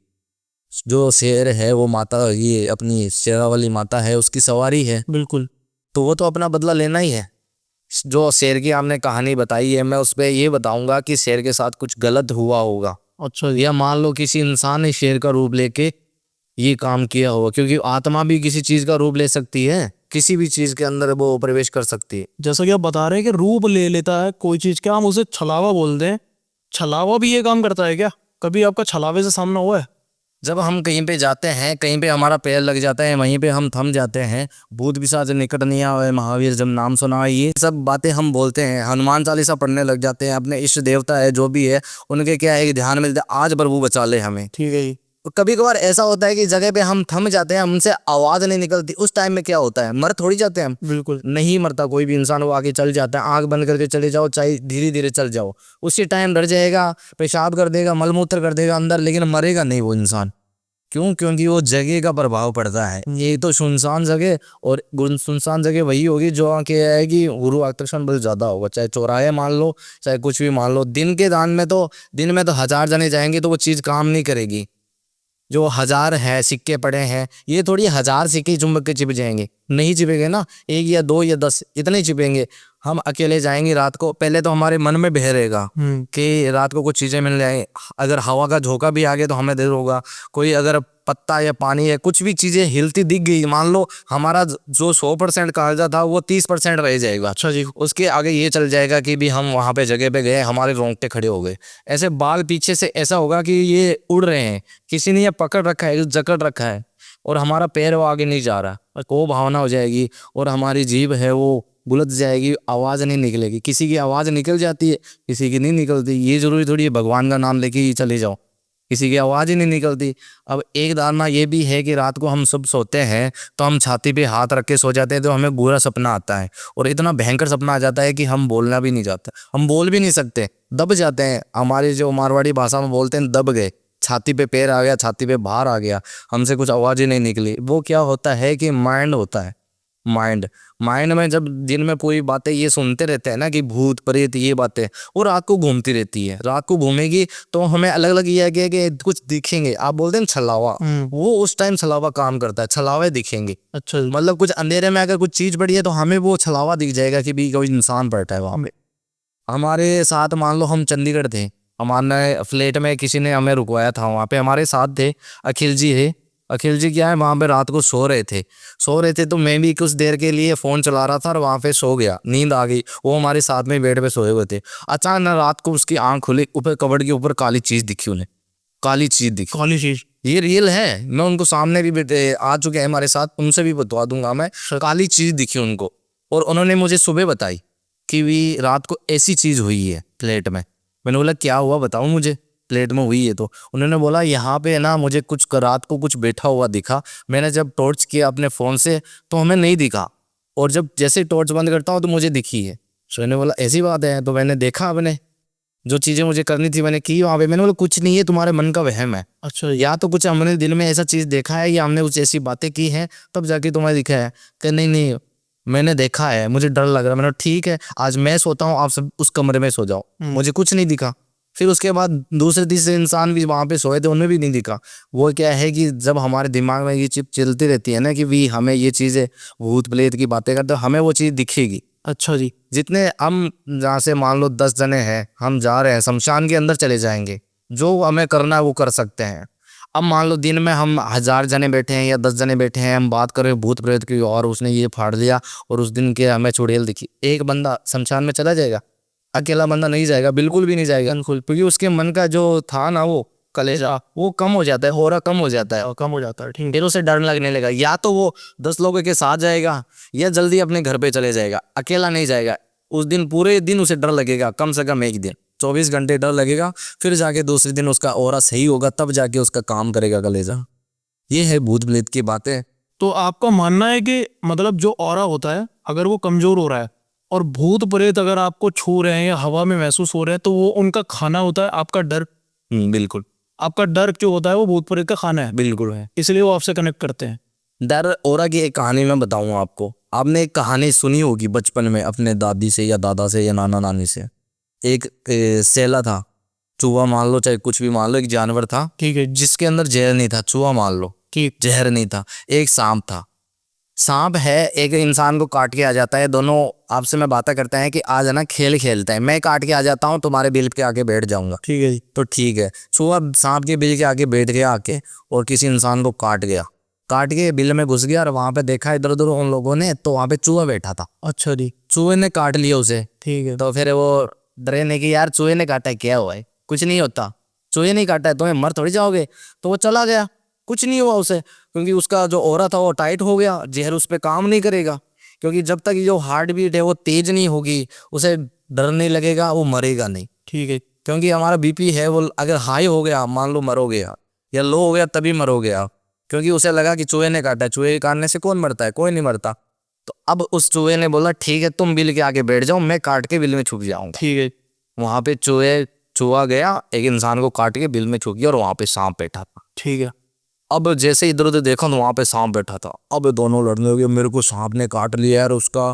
जो शेर है वो माता, ये अपनी शेरा वाली माता है, उसकी सवारी है, बिल्कुल। तो वो तो अपना बदला लेना ही है। जो शेर की आपने कहानी बताई है, मैं उस पर ये बताऊंगा कि शेर के साथ कुछ गलत हुआ होगा, अच्छा जी। या मान लो किसी इंसान ने शेर का रूप लेके ये काम किया होगा, क्योंकि आत्मा भी किसी चीज का रूप ले सकती है, किसी भी चीज के अंदर वो प्रवेश कर सकती है। जैसा कि आप बता रहे हैं कि रूप ले लेता है कोई चीज, क्या हम उसे छलावा बोलते हैं, छलावा भी ये काम करता है क्या? कभी आपका छलावे से सामना हुआ है? जब हम कहीं पे जाते हैं, कहीं पे हमारा पैर लग जाता है, वहीं पे हम थम जाते हैं, भूत पिशाच निकट नहीं आवे, महावीर जब नाम सुना, ये सब बातें हम बोलते हैं, हनुमान चालीसा पढ़ने लग जाते हैं, अपने इष्ट देवता है जो भी है उनके क्या है कि ध्यान मिलता है, आज प्रभु बचा ले हमें। ठीक है जी। कभी कभार ऐसा होता है कि जगह पे हम थम जाते हैं, हमसे आवाज नहीं निकलती, उस टाइम में क्या होता है, मर थोड़ी जाते हैं हम, बिल्कुल नहीं मरता कोई भी इंसान, वो आगे चल जाता है, आंख बंद करके चले जाओ, चाहे धीरे धीरे चल जाओ, उसी टाइम डर जाएगा, पेशाब कर देगा, मलमूत्र कर देगा अंदर, लेकिन मरेगा नहीं वो इंसान। क्यों? क्योंकि वो जगह का प्रभाव पड़ता है। ये तो सुनसान जगह, और सुनसान जगह वही होगी जो क्या है कि गुरु आकर्षण बल ज्यादा होगा, चाहे चौराहे मान लो, चाहे कुछ भी मान लो। दिन के दान में तो, दिन में तो 1000 जने जाएंगे तो वो चीज काम नहीं करेगी। जो 1000 है सिक्के पड़े हैं, ये थोड़ी 1000 सिक्के चुंबक के चिप जाएंगे, नहीं चिपेंगे ना, 1 या 2 या 10 इतने ही चिपेंगे। हम अकेले जाएंगे रात को, पहले तो हमारे मन में बह रहेगा कि रात को कुछ चीजें मिल जाए, अगर हवा का झोंका भी आ गया तो हमें देर होगा, कोई अगर पत्ता या पानी या कुछ भी चीजें हिलती दिख गई, मान लो हमारा जो 100% कागजा था वो 30% रह जाएगा। अच्छा जी। उसके आगे ये चल जाएगा कि भी हम वहां पे जगह पे गए, हमारे रोंगटे खड़े हो गए, ऐसे बाल पीछे से ऐसा होगा कि ये उड़ रहे हैं, किसी ने ये पकड़ रखा है, जकड़ रखा है, और हमारा पैर वो आगे नहीं जा रहा, वो भावना हो जाएगी, और हमारी जीभ है वो बुलट जाएगी, आवाज नहीं निकलेगी। किसी की आवाज निकल जाती है, किसी की नहीं निकलती। ये जरूरी थोड़ी है भगवान का नाम लेके ही चले जाओ, किसी की आवाज ही नहीं निकलती। अब एक धारणा ये भी है कि रात को हम सब सोते हैं तो हम छाती पे हाथ रख के सो जाते हैं, तो हमें बुरा सपना आता है, और इतना भयंकर सपना आ जाता है कि हम बोलना भी नहीं जाता, हम बोल भी नहीं सकते, दब जाते हैं। हमारी जो मारवाड़ी भाषा में बोलते हैं दब गए, छाती पे पैर आ गया, छाती पे बाहर आ गया, हमसे कुछ आवाज ही नहीं निकली। वो क्या होता है कि माइंड होता है, माइंड में जब दिन में पूरी बातें ये सुनते रहते हैं ना कि भूत प्रेत ये बातें, वो रात को घूमती रहती है, रात को घूमेगी तो हमें अलग अलग ये है कि कुछ दिखेंगे। आप बोलते हैं छलावा, वो उस टाइम छलावा काम करता है, छलावे दिखेंगे। अच्छा मतलब कुछ अंधेरे में अगर कुछ चीज पड़ी है तो हमें वो छलावा दिख जाएगा कि भी कोई इंसान बैठा है वहां पे। हमारे साथ मान लो हम चंडीगढ़ थे, हमारे फ्लैट में किसी ने हमें रुकवाया था, वहाँ पे हमारे साथ थे अखिल जी है। अखिल जी क्या है, वहाँ पे रात को सो रहे थे तो मैं भी कुछ देर के लिए फोन चला रहा था और वहाँ पे सो गया, नींद आ गई। वो हमारे साथ में बेड पे सोए हुए थे, अचानक रात को उसकी आंख खुली, ऊपर कबर्ड के ऊपर काली चीज दिखी, उन्हें काली चीज दिखी। काली चीज? ये रियल है, मैं उनको सामने भी आ चुके हैं हमारे साथ, उनसे भी बतवा दूंगा मैं। काली चीज दिखी उनको, और उन्होंने मुझे सुबह बताई कि भी रात को ऐसी चीज़ हुई है प्लेट में। मैंने बोला क्या हुआ बताओ मुझे, प्लेट में हुई है तो उन्होंने बोला यहाँ पे ना मुझे कुछ रात को कुछ बैठा हुआ दिखा, मैंने जब टॉर्च किया अपने फ़ोन से तो हमें नहीं दिखा, और जब जैसे टॉर्च बंद करता हूँ तो मुझे दिखी है। तो मैंने बोला ऐसी बात है, तो मैंने देखा, अपने जो चीज़ें मुझे करनी थी मैंने की वहाँ पे। मैंने बोला कुछ नहीं है, तुम्हारे मन का वहम है, अच्छा या तो कुछ हमने दिल में ऐसा चीज़ देखा है या हमने कुछ ऐसी बातें की हैं तब जाके तुम्हें दिखा है। कि नहीं नहीं मैंने देखा है, मुझे डर लग रहा है। मैंने बोला ठीक है आज मैं सोता हूँ, आप सब उस कमरे में सो जाओ, मुझे कुछ नहीं दिखा। फिर उसके बाद दूसरे तीसरे इंसान भी वहाँ पे सोए थे, उन्हें भी नहीं दिखा। वो क्या है कि जब हमारे दिमाग में ये चिप चलती रहती है ना कि भी हमें ये चीज़ें भूत प्रेत की बातें करते, हमें वो चीज़ दिखेगी। अच्छा जी। जितने हम जहाँ से मान लो 10 जने हैं, हम जा रहे हैं शमशान के अंदर चले जाएंगे, जो हमें करना है वो कर सकते हैं। अब मान लो दिन में हम 1000 जने बैठे हैं या 10 जने बैठे हैं, हम बात कर रहे हैं भूत प्रेत की और उसने ये फाड़ दिया और उस दिन के हमें चुड़ैल दिखी, एक बंदा शमशान में चला जाएगा? अकेला बंदा नहीं जाएगा, बिल्कुल भी नहीं जाएगा, बिल्कुल, क्योंकि उसके मन का जो था ना वो कलेजा वो कम हो जाता है, होरा कम हो जाता है, कम हो जाता है, ठीक। फिर उसे डर लगने लगा। या तो वो 10 लोगों के साथ जाएगा या जल्दी अपने घर पे चले जाएगा, अकेला नहीं जाएगा। उस दिन पूरे दिन उसे डर लगेगा, कम से कम एक दिन 24 घंटे डर लगेगा, फिर जाके दूसरे दिन उसका ऑरा सही होगा, तब जाके उसका काम करेगा कलेजा। ये है भूत प्रेत की बातें। तो आपका मानना है कि मतलब जो ऑरा होता है अगर वो कमजोर हो रहा है और भूत प्रेत अगर आपको छू रहे हैं या हवा में महसूस हो रहे हैं तो वो उनका खाना होता है, आपका डर। बिल्कुल, आपका डर जो होता है वो भूत प्रेत का खाना है, बिल्कुल है। इसलिए वो आपसे कनेक्ट करते हैं। डर ऑरा की एक कहानी मैं बताऊं आपको। आपने एक कहानी सुनी होगी बचपन में अपने दादी से या दादा से या नाना नानी से। एक सैला था, चूहा मान लो चाहे कुछ भी मान लो, एक जानवर था, ठीक है, जिसके अंदर जहर नहीं था, चूहा मान लो, ठीक। जहर नहीं था। एक सांप था, सांप है एक इंसान को काट के आ जाता है, दोनों आपसे में बातें करते हैं कि आज है ना खेल खेलते हैं, मैं काट के आ जाता हूँ तुम्हारे बिल के आगे बैठ जाऊंगा। ठीक है जी। तो ठीक है, चूहा सांप के बिल के आगे बैठ गया आके और किसी इंसान को काट गया, काट के बिल में घुस गया और वहां पे देखा इधर उधर उन लोगों ने, तो वहां पे चूहा बैठा था। अच्छा जी। चूहे ने काट लिया उसे। ठीक है। तो फिर वो डरे नहीं कि यार चूहे ने काटा है, क्या हुआ है, कुछ नहीं होता, चूहे नहीं काटा है तुम्हें मर थोड़ी जाओगे। तो वो चला गया, कुछ नहीं हुआ उसे, क्योंकि उसका जो ऑरा था वो टाइट हो गया, जहर उस पर काम नहीं करेगा, क्योंकि जब तक जो हार्ट बीट है वो तेज नहीं होगी, उसे डर नहीं लगेगा, वो मरेगा नहीं। ठीक है। क्योंकि हमारा बीपी है वो अगर हाई हो गया मान लो मरोगे आप, या लो हो गया तभी मरोगे आप, क्योंकि उसे लगा कि चूहे ने काटा है, चूहे के काटने से कौन मरता है, कोई नहीं मरता। तो अब उस चूहे ने बोला ठीक है तुम बिल के आगे बैठ जाओ, मैं काट के बिल में छुप जाऊंगा। ठीक है। वहां पे चूहा गया, एक इंसान को काट के बिल में छुप गया और वहां पे सांप बैठा था। ठीक है। अब जैसे इधर उधर देखा तो वहां पे सांप बैठा था। अब दोनों लड़ने लगे, मेरे को सांप ने काट लिया यार, उसका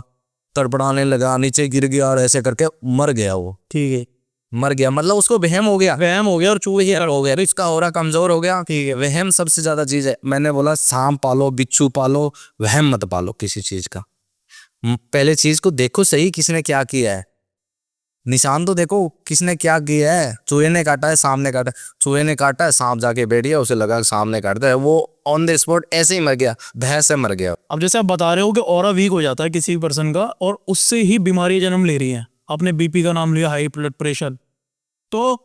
तड़पड़ाने लगा, नीचे गिर गया और ऐसे करके मर गया वो। ठीक है। मर गया मतलब उसको वहम हो गया, वहम हो गया और चूहे यार हो गया, इसका ऑरा कमजोर हो गया। ठीक है। वहम सबसे ज्यादा चीज है। मैंने बोला सांप पालो, बिच्छू पालो, वहम मत पालो किसी चीज का। पहले चीज को देखो सही, किसने क्या किया है, निशान तो देखो किसने क्या किया है। चूहे ने काटा है, सांप ने काटा है, चूहे ने काटा है, सांप जाके बैठ गया, उसे लगा सांप ने काटा है, वो ऑन द स्पॉट ऐसे ही मर गया, भय से मर गया। अब जैसे आप बता रहे हो कि ऑरा वीक हो जाता है किसी पर्सन का और उससे ही बीमारी जन्म ले रही है, आपने बीपी का नाम लिया, हाई ब्लड प्रेशर, तो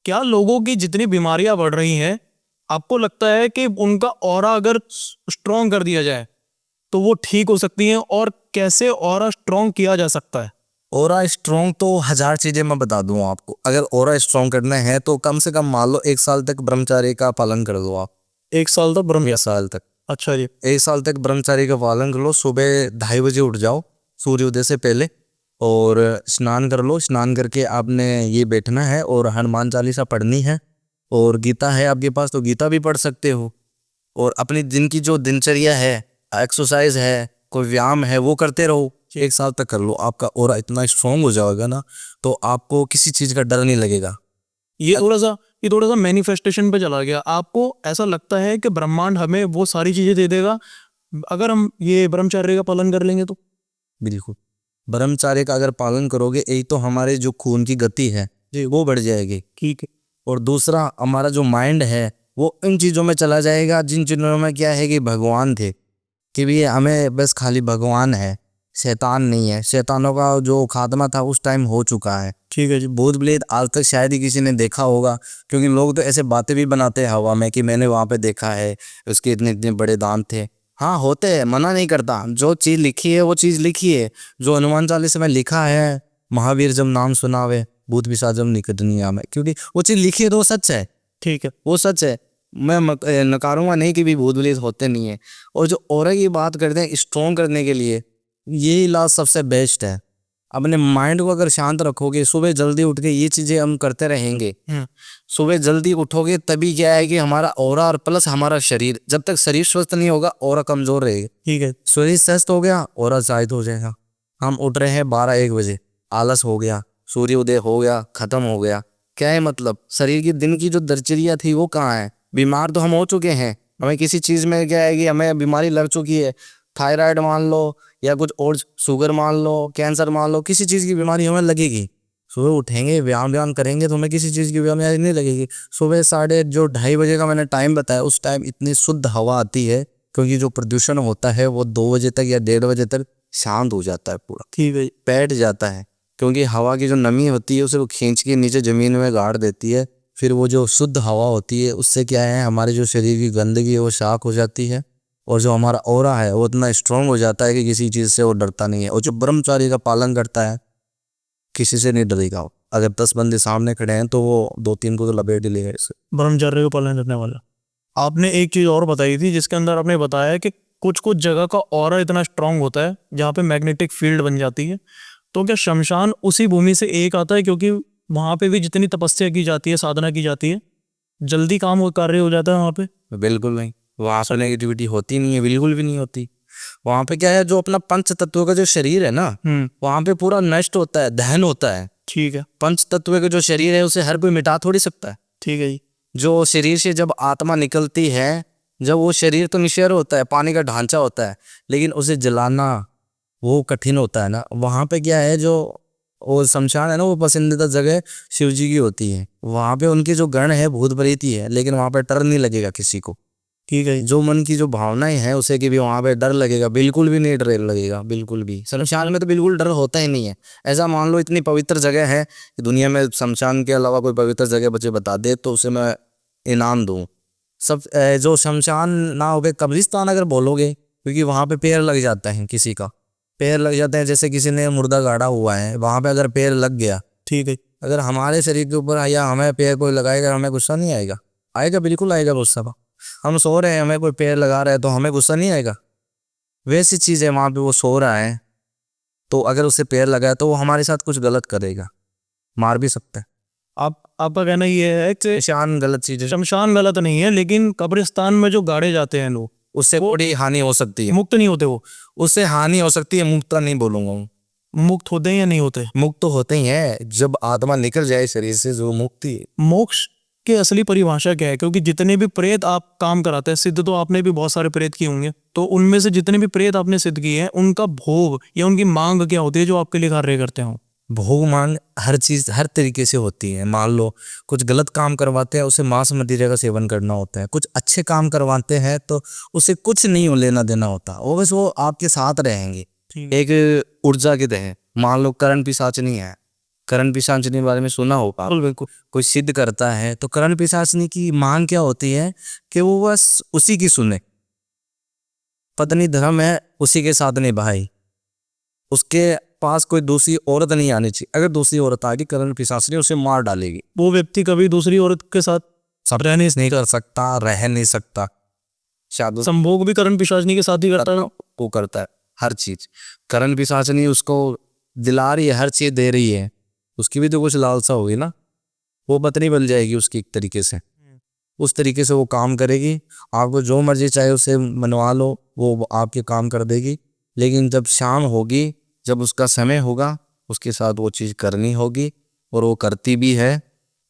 क्या लोगों की जितनी बीमारियां बढ़ रही हैं आपको लगता है कि उनका ऑरा अगर स्ट्रॉन्ग कर दिया जाए तो वो ठीक हो सकती हैं, और कैसे ऑरा स्ट्रॉन्ग किया जा सकता है? ऑरा स्ट्रॉन्ग तो 1000 चीजें मैं बता दूं आपको। अगर ऑरा स्ट्रॉन्ग करना है तो कम से कम मान लो 1 साल तक ब्रह्मचारी का पालन कर दो आप। 1 साल तक ब्रह्म? 1 साल तक। अच्छा जी। 1 साल तक ब्रह्मचारी का पालन कर लो। सुबह 2:30 बजे उठ जाओ सूर्योदय से पहले, और स्नान कर लो। स्नान करके आपने ये बैठना है और हनुमान चालीसा पढ़नी है, और गीता है आपके पास तो गीता भी पढ़ सकते हो। और अपनी दिन की जो दिनचर्या है, एक्सरसाइज है, कोई व्यायाम है, वो करते रहो। 1 साल तक कर लो, आपका ऑरा इतना स्ट्रांग हो जाएगा ना तो आपको किसी चीज का डर नहीं लगेगा। ये थोड़ा सा मैनिफेस्टेशन पे चला गया। आपको ऐसा लगता है कि ब्रह्मांड हमें वो सारी चीजें दे देगा अगर हम ये ब्रह्मचर्य का पालन कर लेंगे तो? बिल्कुल, ब्रह्मचार्य का अगर पालन करोगे, एक तो हमारे जो खून की गति है जी वो बढ़ जाएगी, ठीक है, और दूसरा हमारा जो माइंड है वो इन चीज़ों में चला जाएगा जिन चीज़ों में क्या है कि भगवान थे, कि भी हमें बस खाली भगवान है, शैतान नहीं है। शैतानों का जो खात्मा था उस टाइम हो चुका है। ठीक है जी। भूत प्रेत आज तक शायद ही किसी ने देखा होगा, क्योंकि लोग तो ऐसे बातें भी बनाते हैं हवा में कि मैंने वहाँ पे देखा है, उसके इतने इतने बड़े दांत थे। हाँ होते हैं, मना नहीं करता, जो चीज़ लिखी है वो चीज़ लिखी है। जो हनुमान चालीसा में लिखा है महावीर जब नाम सुनावे भूत पिशाच जब निकट नहीं आवे, क्योंकि वो चीज लिखी है तो वो सच है, ठीक है। वो सच है। मैं नकारूंगा नहीं कि भी भूत प्रेत होते नहीं है। और जो ऑरा की बात करते हैं स्ट्रॉन्ग करने के लिए, ये इलाज सबसे बेस्ट है। अपने माइंड को अगर शांत रखोगे, सुबह जल्दी उठ के ये चीजें हम करते रहेंगे, सुबह जल्दी उठोगे तभी क्या है कि हमारा ऑरा और प्लस हमारा शरीर, जब तक शरीर स्वस्थ नहीं होगा ऑरा कमजोर रहेगा। ठीक है। शरीर स्वस्थ हो गया ऑरा जायद हो जाएगा। हम उठ रहे हैं 12-1 बजे, आलस हो गया, सूर्योदय हो गया, खत्म हो गया। क्या है मतलब, शरीर की दिन की जो दिनचर्या थी वो कहाँ है। बीमार तो हम हो चुके हैं, हमें किसी चीज में क्या है कि हमें बीमारी लग चुकी है, थायराइड मान लो या कुछ और, शुगर मान लो, कैंसर मान लो, किसी चीज की बीमारी हमें लगेगी। सुबह उठेंगे व्यायाम करेंगे तो हमें किसी चीज की बीमारी नहीं लगेगी। सुबह 2:30 बजे का मैंने टाइम बताया, उस टाइम इतनी शुद्ध हवा आती है, क्योंकि जो प्रदूषण होता है वो 2 बजे तक या 1:30 बजे तक शांत हो जाता है, पूरा ठीक है। बैठ जाता है। क्योंकि हवा की जो नमी होती है उसे वो खींच के नीचे जमीन में गाड़ देती है। फिर वो जो शुद्ध हवा होती है उससे क्या है, हमारे जो शरीर की गंदगी है वो साफ हो जाती है, और जो हमारा ऑरा है वो इतना स्ट्रांग हो जाता है कि किसी चीज से वो डरता नहीं है। और जो ब्रह्मचारी का पालन करता है किसी से नहीं डरेगा। अगर 10 बंदे सामने खड़े हैं तो वो 2-3 को तो लपेट ही लेगा इससे। ब्रह्मचर्य को पालन करने वाला। आपने एक चीज और बताई थी जिसके अंदर आपने बताया कि कुछ कुछ जगह का ऑरा इतना स्ट्रांग होता है जहाँ पे मैग्नेटिक फील्ड बन जाती है। तो क्या शमशान उसी भूमि से एक आता है, क्योंकि वहां पे भी जितनी तपस्या की जाती है, साधना की जाती है, जल्दी काम कार्य हो जाता है वहां पे? बिल्कुल नहीं, वहां से नेगेटिविटी होती नहीं है, बिल्कुल भी नहीं होती। वहां पे क्या है, जो अपना पंच तत्व का जो शरीर है ना, वहां पे पूरा नष्ट होता है, दहन होता है। ठीक है। पंच तत्व का जो शरीर है उसे हर कोई मिटा थोड़ी सकता है। ठीक है जी। जो शरीर से जब आत्मा निकलती है, जब वो शरीर तो निश्चर होता है, पानी का ढांचा होता है, लेकिन उसे जलाना वो कठिन होता है ना। वहां पे क्या है, जो वो शमशान है ना, वो पसंदीदा जगह शिव जी की होती है। वहां पे उनके जो गण है भूत प्रेत ही है, लेकिन वहां पे डर नहीं लगेगा किसी को। ठीक है। जो मन की जो भावनाएं हैं उसे कि भी वहां पे डर लगेगा, बिल्कुल भी नहीं डर लगेगा, बिल्कुल भी। शमशान में तो बिल्कुल डर होता ही नहीं है। ऐसा मान लो इतनी पवित्र जगह है कि दुनिया में शमशान के अलावा कोई पवित्र जगह बच्चे बता दे तो उसे मैं इनाम दूं। सब जो शमशान ना हो गए कब्रिस्तान अगर बोलोगे, क्योंकि वहां पे पैर लग जाता है, किसी का पैर लग जाता है, जैसे किसी ने मुर्दा गाड़ा हुआ है वहां पे अगर पैर लग गया, ठीक है। अगर हमारे शरीर के ऊपर या हमें पैर कोई लगाएगा, हमें गुस्सा नहीं आएगा? आएगा, बिल्कुल आएगा गुस्सा। हम सो रहे हैं, हमें कोई पैर लगा रहा है तो हमें गुस्सा नहीं आएगा? वैसी चीज है, वहां पे वो सो रहा है तो अगर उसे पैर लगाया तो वो हमारे साथ कुछ गलत करेगा, मार भी सकता है। आपका कहना ये है कि शमशान गलत चीज है, शमशान गलत नहीं है, लेकिन कब्रिस्तान में जो गाड़े जाते हैं लोग, उससे बड़ी हानि हो सकती है। मुक्त नहीं होते वो? उससे हानि हो सकती है, मुक्त नहीं बोलूंगा मैं। मुक्त होते हैं या नहीं होते? मुक्त तो होते ही हैं, जब आत्मा निकल जाए शरीर से जो मुक्ति है। मोक्ष की असली परिभाषा क्या है? क्योंकि जितने भी प्रेत आप काम कराते हैं, सिद्ध तो आपने भी बहुत सारे प्रेत किए होंगे, तो उनमें से जितने भी प्रेत आपने सिद्ध किए हैं उनका भोग या उनकी मांग क्या होती है जो आपके लिए कार्य करते हो? भोग मांग हर चीज हर तरीके से होती है। मान लो कुछ गलत काम करवाते हैं उसे मांस मदिरा का सेवन करना होता है, कुछ अच्छे काम करवाते हैं तो उसे कुछ नहीं लेना देना होता, वो बस वो आपके साथ रहेंगे एक ऊर्जा के तहत। मान लो करण पिशाचनी है, करण पिशाचनी के बारे में सुना होगा, बिल्कुल। कोई सिद्ध करता है तो करण पिशाचनी की मांग क्या होती है कि वो बस उसी की सुने, पत्नी धर्म है उसी के साथ निभाए, उसके पास कोई दूसरी औरत नहीं आनी चाहिए। अगर दूसरी औरत आ गई करण पिशाचनी उसे मार डालेगी। वो व्यक्ति कभी दूसरी औरत के साथ सब रहने नहीं कर सकता, रह नहीं सकता। शादी संभोग भी करण पिशाचनी के साथ ही करता है। वो करता है हर चीज। करण पिशाचनी उसको दिला रही है, हर चीज दे रही है, उसकी भी तो कुछ लालसा होगी ना, वो पत्नी बन जाएगी उसकी एक तरीके से। उस तरीके से वो काम करेगी, आपको जो मर्जी चाहे उसे मनवा लो, वो आपके काम कर देगी। लेकिन जब शाम होगी, जब उसका समय होगा, उसके साथ वो चीज़ करनी होगी और वो करती भी है,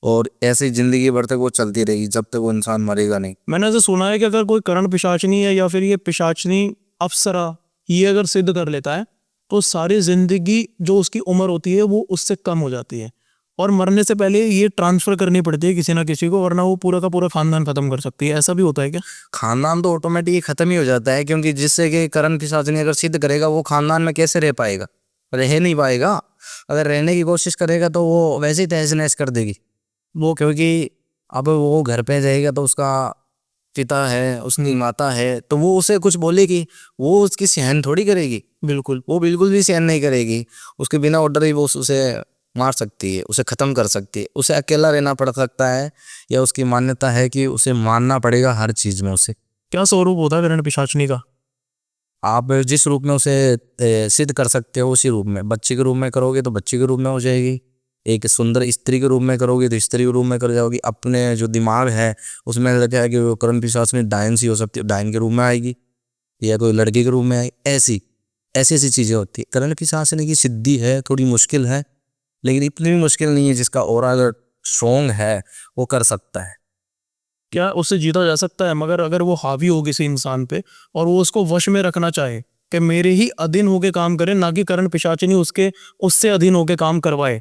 और ऐसे ही जिंदगी भर तक वो चलती रहेगी जब तक वो इंसान मरेगा नहीं। मैंने ऐसे सुना है कि अगर कोई करण पिशाचनी है या फिर ये पिशाचनी अप्सरा ये अगर सिद्ध कर लेता है तो सारी जिंदगी जो उसकी उम्र होती है वो उससे कम हो जाती है, और मरने से पहले ये ट्रांसफर करनी पड़ती है किसी ना किसी को, वरना वो पूरा का पूरा खानदान खत्म कर सकती है। ऐसा भी होता है क्या? खानदान तो ऑटोमेटिक खत्म ही हो जाता है, क्योंकि जिससे कि करण पिशाचनी अगर सिद्ध करेगा वो खानदान में कैसे रह पाएगा, रह नहीं पाएगा। अगर रहने की कोशिश करेगा तो वो वैसे ही तहस नहस कर देगी वो, क्योंकि अब वो घर पे जाएगा तो उसका पिता है, उसकी माता है, तो वो उसे कुछ बोलेगी, वो उसकी सहन थोड़ी करेगी। बिल्कुल। वो बिल्कुल भी सहन नहीं करेगी। उसके बिना ऑर्डर ही वो उसे मार सकती है, उसे ख़त्म कर सकती है, उसे अकेला रहना पड़ सकता है, या उसकी मान्यता है कि उसे मानना पड़ेगा हर चीज़ में उसे। क्या स्वरूप होता है हिरण्य पिशाचिनी का? आप जिस रूप में उसे सिद्ध कर सकते हो उसी रूप में, बच्चे के रूप में करोगे तो बच्चे के रूप में हो जाएगी, एक सुंदर स्त्री के रूप में करोगे तो स्त्री के रूप में कर जाओगी, अपने जो दिमाग है उसमें लगता है कि वो करण पिशाच डायन सी हो सकती है, डायन के रूप में आएगी, या कोई लड़के के रूप में आएगी। ऐसी ऐसी ऐसी चीज़ें होती है। करण पिशाच की सिद्धि है, थोड़ी मुश्किल है, लेकिन इतनी भी मुश्किल नहीं है, जिसका ऑरा अगर स्ट्रॉन्ग है वो कर सकता है। क्या उससे जीता जा सकता है? मगर अगर वो हावी हो किसी इंसान पे और वो उसको वश में रखना चाहे कि मेरे ही अधीन होके काम करे, ना कि करण पिशाचिनी उसके उससे अधीन होके काम करवाए,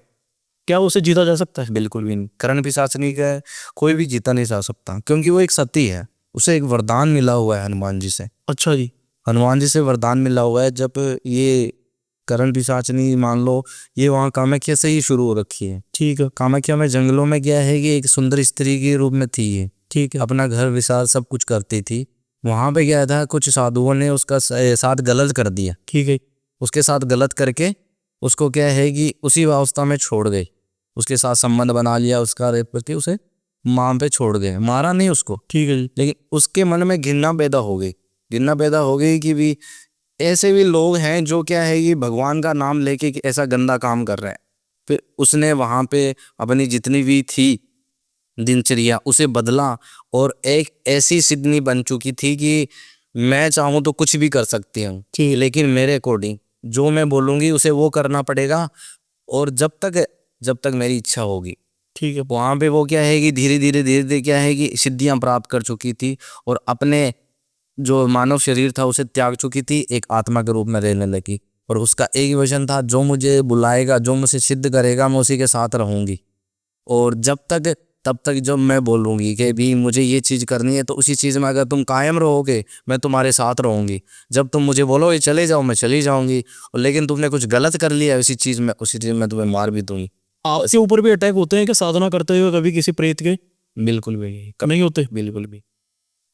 क्या उसे जीता जा सकता है? बिल्कुल भी नहीं। करण पिशाचनी का कोई भी जीता नहीं जा सकता, क्योंकि वो एक सती है, उसे एक वरदान मिला हुआ है हनुमान जी से। अच्छा जी। हनुमान जी से वरदान मिला हुआ है। जब ये करण पिशाचनी मान लो ये वहाँ कामाख्या से ही शुरू हो रखी है। ठीक है। कामाख्या में जंगलों में क्या है कि एक सुंदर स्त्री के रूप में थी ये, ठीक है। अपना घर विसार सब कुछ करती थी। वहां पे क्या था, कुछ साधुओं ने उसका साथ गलत कर दिया। ठीक है। उसके साथ गलत करके उसको क्या है कि उसी अवस्था में छोड़ गए, उसके साथ संबंध बना लिया, उसका रेप करके उसे मां पे छोड़ गए, मारा नहीं उसको। ठीक है जी। लेकिन उसके मन में घृणा पैदा हो गई, घृणा पैदा हो गई कि भी ऐसे भी लोग हैं जो क्या है कि भगवान का नाम लेके कि ऐसा गंदा काम कर रहे हैं। फिर उसने वहां पे अपनी जितनी भी थी दिनचर्या उसे बदला, और एक ऐसी सिद्धनी बन चुकी थी कि मैं चाहूँ तो कुछ भी कर सकती हूँ, ठीक। लेकिन मेरे अकॉर्डिंग जो मैं बोलूँगी उसे वो करना पड़ेगा, और जब तक मेरी इच्छा होगी। ठीक है। वहाँ पे वो क्या है कि धीरे धीरे क्या है कि सिद्धियाँ प्राप्त कर चुकी थी, और अपने जो मानव शरीर था उसे त्याग चुकी थी, एक आत्मा के रूप में रहने लगी। और उसका एक ही वचन था, जो मुझे बुलाएगा, जो मुझे सिद्ध करेगा, मैं उसी के साथ रहूंगी। और तब तक जब मैं बोलूँगी कि भी मुझे ये चीज़ करनी है, तो उसी चीज़ में अगर तुम कायम रहोगे मैं तुम्हारे साथ रहूँगी। जब तुम मुझे बोलोगे चले जाओ, मैं चली जाऊँगी, और लेकिन तुमने कुछ गलत कर लिया उसी चीज़ में तुम्हें मार भी दूंगी। आपके ऊपर भी अटैक होते हैं कि साधना करते हुए कभी किसी प्रेत के? बिल्कुल भी नहीं होते? बिल्कुल भी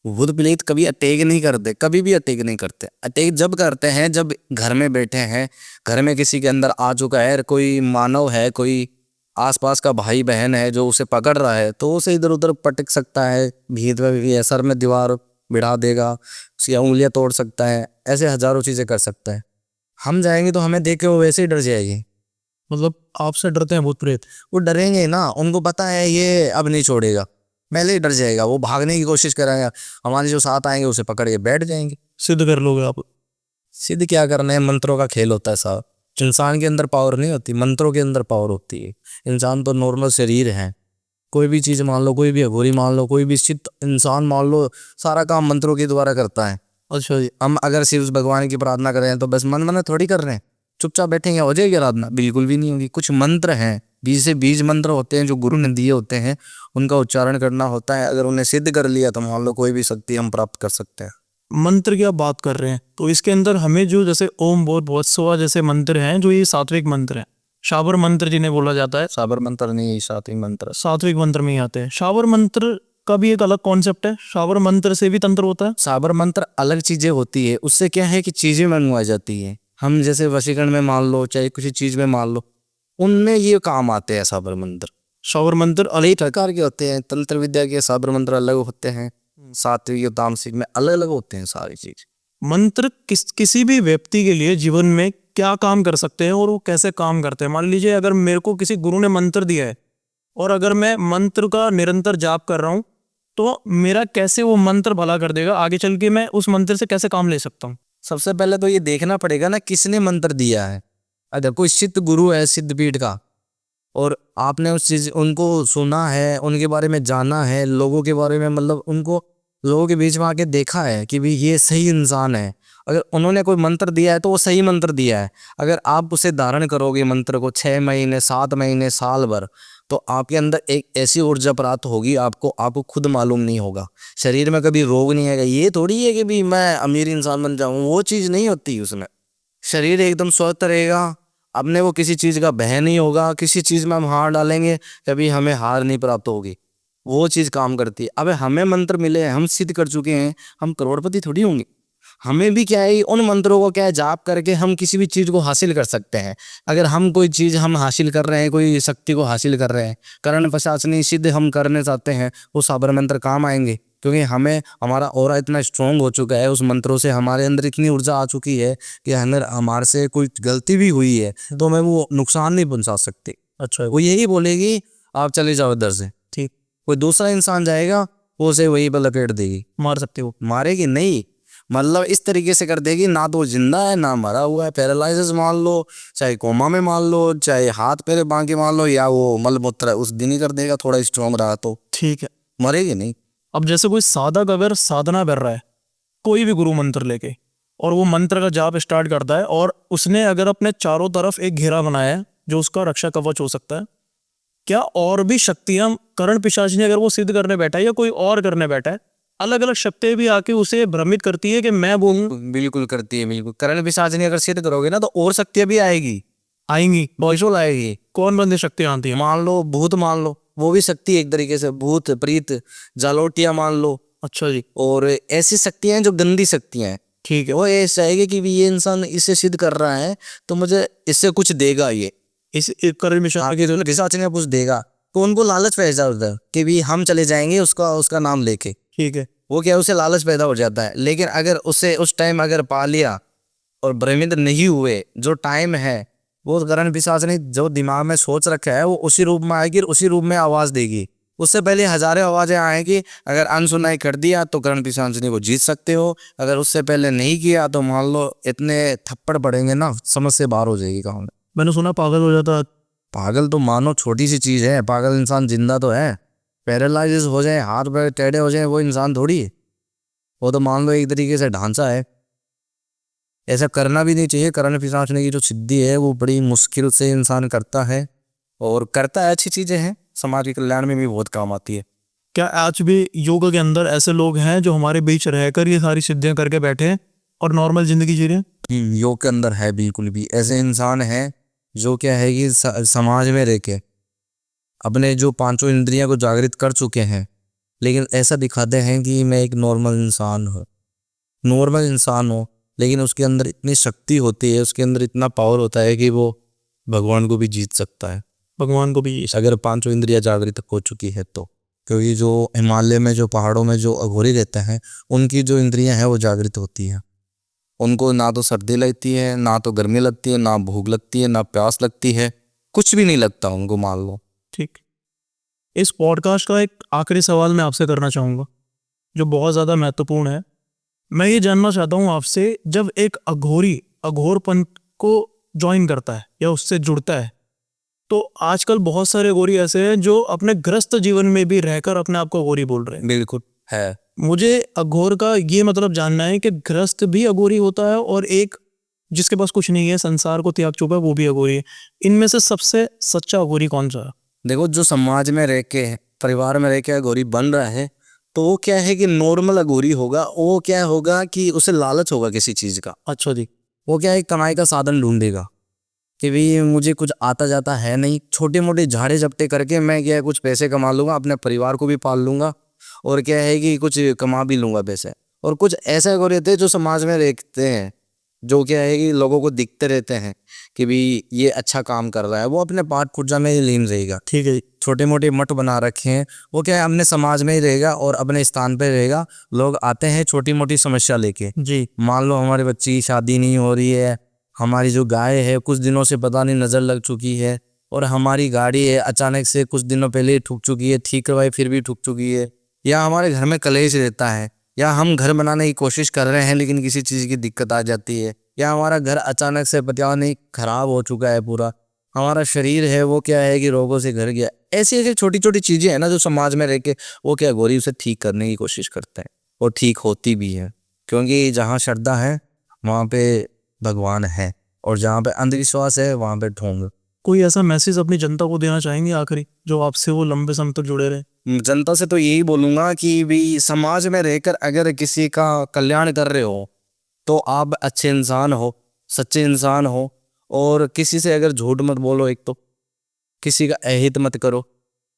भूत प्रेत कभी अटैक नहीं करते, कभी भी अटैक नहीं करते। अटैक जब करते हैं जब घर में बैठे हैं, घर में किसी के अंदर आ चुका है, कोई मानव है, कोई आसपास का भाई बहन है जो उसे पकड़ रहा है, तो उसे इधर उधर पटक सकता है, भीत में भी सर में दीवार बिठा देगा, उसकी उंगलियां तोड़ सकता है, ऐसे हजारों चीजें कर सकता है। हम जाएंगे तो हमें देख के वो वैसे ही डर जाएगी। मतलब आपसे डरते हैं भूत प्रेत? वो डरेंगे ही ना, उनको पता है ये अब नहीं छोड़ेगा, पहले ही डर जाएगा, वो भागने की कोशिश करेगा, हमारे जो साथ आएंगे उसे पकड़ के बैठ जाएंगे। सिद्ध कर लोगे आप? सिद्ध क्या करना है, मंत्रों का खेल होता है साहब। इंसान के अंदर पावर नहीं होती, मंत्रों के अंदर पावर होती है। इंसान तो नॉर्मल शरीर है, कोई भी चीज मान लो, कोई भी अघोरी मान लो, कोई भी सिद्ध इंसान मान लो, सारा काम मंत्रों के द्वारा करता है। अच्छा जी। हम अगर सिर्फ भगवान की प्रार्थना कर रहे हैं तो बस मन मन थोड़ी कर रहे हैं, चुपचाप बैठेंगे हो जाएगी आराधना? बिल्कुल भी नहीं होगी। कुछ मंत्र हैं, बीज मंत्र होते हैं जो गुरु ने दिए होते हैं, उनका उच्चारण करना होता है। अगर उन्हें सिद्ध कर लिया तो मान लो कोई भी शक्ति हम प्राप्त कर सकते हैं। मंत्र की आप बात कर रहे हैं तो इसके अंदर हमें जो जैसे ओम बोध भुवस्सुवा जैसे मंत्र हैं, जो ये सात्विक मंत्र हैं, शाबर मंत्र जिन्हें बोला जाता है, साबर मंत्र नहीं, सात्विक मंत्र। सात्विक मंत्र में ही आते हैं। शाबर मंत्र का भी एक अलग कॉन्सेप्ट है, शाबर मंत्र से भी तंत्र होता है। साबर मंत्र अलग चीजें होती है, उससे क्या है कि चीजें मंगवाई जाती है। हम जैसे वशीकरण में मान लो, चाहे किसी चीज में मान लो, उनमें ये काम आते हैं साबर मंत्र। शाबर मंत्र अलग कई प्रकार के होते हैं, तंत्र विद्या के साबर मंत्र अलग होते हैं, सात्विक और तामसिक में अलग अलग होते हैं सारी चीज। मंत्र किसी भी व्यक्ति के लिए जीवन में क्या काम कर सकते हैं और वो कैसे काम करते हैं? मान लीजिए अगर मेरे को किसी गुरु ने मंत्र दिया है और अगर मैं मंत्र का निरंतर जाप कर रहा हूँ, तो मेरा कैसे वो मंत्र भला कर देगा, आगे चल के मैं उस मंत्र से कैसे काम ले सकता हूँ? सबसे पहले तो ये देखना पड़ेगा ना किसने मंत्र दिया है। अगर कोई सिद्ध गुरु है सिद्ध पीठ का, और आपने उस चीज उनको सुना है, उनके बारे में जाना है, लोगों के बारे में मतलब उनको लोगों के बीच में आके देखा है कि भी ये सही इंसान है, अगर उन्होंने कोई मंत्र दिया है तो वो सही मंत्र दिया है। अगर आप उसे धारण करोगे मंत्र को 6 महीने 7 महीने साल भर, तो आपके अंदर एक ऐसी ऊर्जा प्राप्त होगी, आपको खुद मालूम नहीं होगा, शरीर में कभी रोग नहीं आएगा। ये थोड़ी है कि भी मैं अमीर इंसान बन जाऊं, वो चीज़ नहीं होती उसमें। शरीर एकदम स्वस्थ रहेगा, अपने को किसी चीज़ का भय नहीं होगा, किसी चीज़ में हम हार डालेंगे कभी हमें हार नहीं प्राप्त होगी। वो चीज काम करती है। अब हमें मंत्र मिले हैं, हम सिद्ध कर चुके हैं, हम करोड़पति थोड़ी होंगे। हमें भी क्या है, उन मंत्रों को क्या है जाप करके हम किसी भी चीज को हासिल कर सकते हैं। अगर हम कोई चीज हम हासिल कर रहे हैं, कोई शक्ति को हासिल कर रहे हैं, करण पिशाचनी सिद्ध हम करने चाहते हैं, वो साबर मंत्र काम आएंगे। क्योंकि हमें हमारा ऑरा इतना स्ट्रांग हो चुका है उस मंत्रों से, हमारे अंदर इतनी ऊर्जा आ चुकी है कि अगर हमारे से कोई गलती भी हुई है तो हमें वो नुकसान नहीं पहुंचा सकते। अच्छा, वो यही बोलेगी आप चले जाओ इधर से, ठीक, कोई दूसरा इंसान जाएगा वो उसे वहीं पर लपेट देगी। मार सकते हो। मारेगी नहीं, मतलब इस तरीके से कर देगी, ना तो वो जिंदा है ना मरा हुआ है, पैरालाइसिस मान लो, चाहे कोमा में मान लो, चाहे हाथ पैर बांके मान लो, या वो मलमूत्र उस दिन ही कर देगा, थोड़ा स्ट्रांग रहा तो। ठीक है। मरेगी नहीं। अब जैसे कोई साधक अगर साधना कर रहा है कोई भी गुरु मंत्र लेके, और वो मंत्र का जाप स्टार्ट करता है, और उसने अगर अपने चारों तरफ एक घेरा बनाया है जो उसका रक्षा कवच हो सकता है, क्या और भी शक्तियां करण पिशाचिनी अगर वो सिद्ध करने बैठा है या कोई और करने बैठा है, अलग अलग शक्तियां भी आके उसे भ्रमित करती है कि मैं बोलूं? बिल्कुल करती है, बिल्कुल। करण पिशाचिनी अगर सिद्ध करोगे ना तो और शक्तियां भी आएगी, आएंगी। बिल्कुल आएगी। कौन बंदी शक्तियां आती हैं? मान लो भूत, मान लो वो भी शक्ति है एक तरीके से, भूत प्रीत जालोटिया मान लो। अच्छा जी, और ऐसी शक्तियां हैं जो गंदी शक्तियां हैं, ठीक है। वो ऐसा है कि भी ये इंसान इसे सिद्ध कर रहा है तो मुझे इससे कुछ देगा, ये इस करण मिशन आगे जो रिसर्च ने कुछ देगा, तो उनको लालच पैदा होता है कि भी हम चले जाएंगे उसका उसका नाम लेके। ठीक है, वो क्या है, उसे लालच पैदा हो जाता है। लेकिन अगर उसे उस टाइम अगर पा लिया और भ्रमित नहीं हुए, जो टाइम है वो करण पिशाच ने जो दिमाग में सोच रखा है वो उसी रूप में आएगी और उसी रूप में आवाज देगी। उससे पहले हजारों आवाजें आएगी, अगर अनसुनाई कर दिया तो करण पिशाचनी को जीत सकते हो। अगर उससे पहले नहीं किया तो मान लो इतने थप्पड़ पड़ेंगे ना, समझ से बाहर हो जाएगी काम। मैंने सुना पागल हो जाता। पागल तो मानो छोटी सी चीज है, पागल इंसान जिंदा तो है। पैरालाइजिस हो जाए, हाथ पैर टेढ़े हो जाए, वो इंसान थोड़ी है। वो तो मान लो एक तरीके से ढांचा है। ऐसा करना भी नहीं चाहिए। करण पिशाचनी की जो सिद्धि है वो बड़ी मुश्किल से इंसान करता है, और करता है, अच्छी चीजें हैं, समाज के कल्याण में भी बहुत काम आती है। क्या आज भी योगा के अंदर ऐसे लोग हैं जो हमारे बीच रहकर ये सारी सिद्धियां करके बैठे हैं और नॉर्मल जिंदगी जी रहे हैं? योग के अंदर है, बिल्कुल भी ऐसे इंसान हैं जो क्या है कि समाज में रह के अपने जो पांचों इंद्रियां को जागृत कर चुके हैं, लेकिन ऐसा दिखाते हैं कि मैं एक नॉर्मल इंसान हूँ, लेकिन उसके अंदर इतनी शक्ति होती है, उसके अंदर इतना पावर होता है कि वो भगवान को भी जीत सकता है, भगवान को भी। अगर पांचों इंद्रियां जागृत हो चुकी है तो। क्योंकि जो हिमालय में जो पहाड़ों में जो अघोरी रहते हैं उनकी जो इंद्रियां हैं वो जागृत होती हैं। उनको ना तो सर्दी लगती है, ना तो गर्मी लगती है, ना भूख लगती है, ना प्यास लगती है, कुछ भी नहीं लगता उनको, मान लो। ठीक। इस पॉडकास्ट का एक आखिरी सवाल मैं आपसे करना चाहूँगा जो बहुत ज़्यादा महत्वपूर्ण है। मैं ये जानना चाहता हूँ आपसे, जब एक अघोरी अघोरपन को ज्वाइन करता है या उससे जुड़ता है, तो आजकल बहुत सारे अघोरी ऐसे हैं जो अपने ग्रस्त जीवन में भी रहकर अपने आप को अघोरी बोल रहे हैं। बिल्कुल है। मुझे अघोर का ये मतलब जानना है कि ग्रस्त भी अघोरी होता है और एक जिसके पास कुछ नहीं है, संसार को त्याग चुका है, वो भी अघोरी है। इनमें से सबसे सच्चा अघोरी कौन सा है? देखो, जो समाज में रह के परिवार में रह के अघोरी बन रहा है तो वो क्या है कि नॉर्मल अघोरी होगा। वो क्या होगा कि उसे लालच होगा किसी चीज का। अच्छा जी। वो क्या है, कमाई का साधन ढूंढेगा कि भाई मुझे कुछ आता जाता है नहीं, छोटे मोटे झाड़े झपटे करके मैं क्या है कुछ पैसे कमा लूंगा, अपने परिवार को भी पाल लूंगा, और क्या है कि कुछ कमा भी लूंगा पैसे। और कुछ ऐसे अघोरी रहते हैं जो समाज में रहते हैं, जो क्या है कि लोगों को दिखते रहते हैं कि भी ये अच्छा काम कर रहा है, वो अपने पाठ पूजा में ही लीन रहेगा। ठीक है। छोटे मोटे मठ बना रखे हैं, वो क्या है अपने समाज में ही रहेगा और अपने स्थान पे रहेगा। लोग आते हैं छोटी मोटी समस्या लेके, जी। मान लो हमारे बच्ची की शादी नहीं हो रही है, हमारी जो गाय है कुछ दिनों से पता नहीं नजर लग चुकी है, और हमारी गाड़ी है अचानक से कुछ दिनों पहले ही ठुक चुकी है, ठीक करवाई फिर भी ठुक चुकी है, या हमारे घर में कलेश रहता है, या हम घर बनाने की कोशिश कर रहे हैं लेकिन किसी चीज की दिक्कत आ जाती है, या हमारा घर अचानक से पता नहीं खराब हो चुका है पूरा, हमारा शरीर है वो क्या है कि रोगों से घर गया। ऐसी ऐसी छोटी छोटी चीजें हैं ना जो समाज में रह के वो क्या गौरी उसे ठीक करने की कोशिश करते हैं, और ठीक होती भी है। क्योंकि जहाँ श्रद्धा है वहाँ पे भगवान है, और जहाँ पे अंधविश्वास है वहाँ पे ढोंग। कोई ऐसा मैसेज अपनी जनता को देना चाहेंगे आखिरी, जो आपसे वो लंबे समय तक जुड़े रहे? जनता से तो यही बोलूंगा कि भी समाज में रहकर अगर किसी का कल्याण कर रहे हो तो आप अच्छे इंसान हो, सच्चे इंसान हो, और किसी से अगर झूठ मत बोलो, एक तो किसी का अहित मत करो,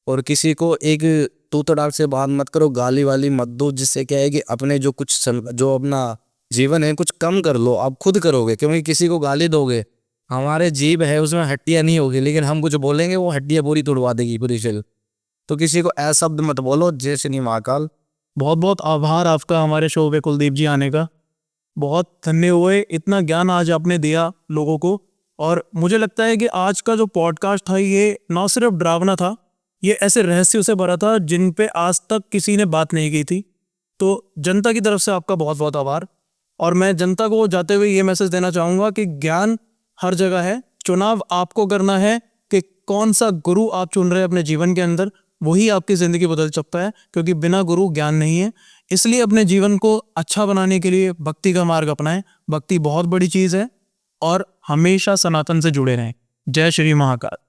और किसी को एक तू तड़ाक से बात मत करो, गाली वाली मत दो, जिससे क्या है कि अपने जो अपना जीवन है कुछ कम कर लो, आप खुद करोगे। क्योंकि किसी को गाली दोगे, हमारे जीभ है उसमें हड्डियां नहीं होगी, लेकिन हम कुछ बोलेंगे वो हड्डियां पूरी तोड़वा देगी पूरी शरीर। तो किसी को ऐसा शब्द मत बोलो। जय श्री महाकाल। बहुत बहुत आभार आपका हमारे शो पे कुलदीप जी आने का। बहुत धन्य हुए, इतना ज्ञान आज आपने दिया लोगों को। और मुझे लगता है कि आज का जो पॉडकास्ट था ये ना सिर्फ डरावना था, ये ऐसे रहस्यों से भरा था जिन पे आज तक किसी ने बात नहीं की थी। तो जनता की तरफ से आपका बहुत बहुत आभार। और मैं जनता को जाते हुए ये मैसेज देना चाहूँगा कि ज्ञान हर जगह है, चुनाव आपको करना है कि कौन सा गुरु आप चुन रहे हैं अपने जीवन के अंदर, वही आपकी ज़िंदगी बदल सकता है। क्योंकि बिना गुरु ज्ञान नहीं है। इसलिए अपने जीवन को अच्छा बनाने के लिए भक्ति का मार्ग अपनाएं। भक्ति बहुत बड़ी चीज़ है और हमेशा सनातन से जुड़े रहें। जय श्री महाकाल।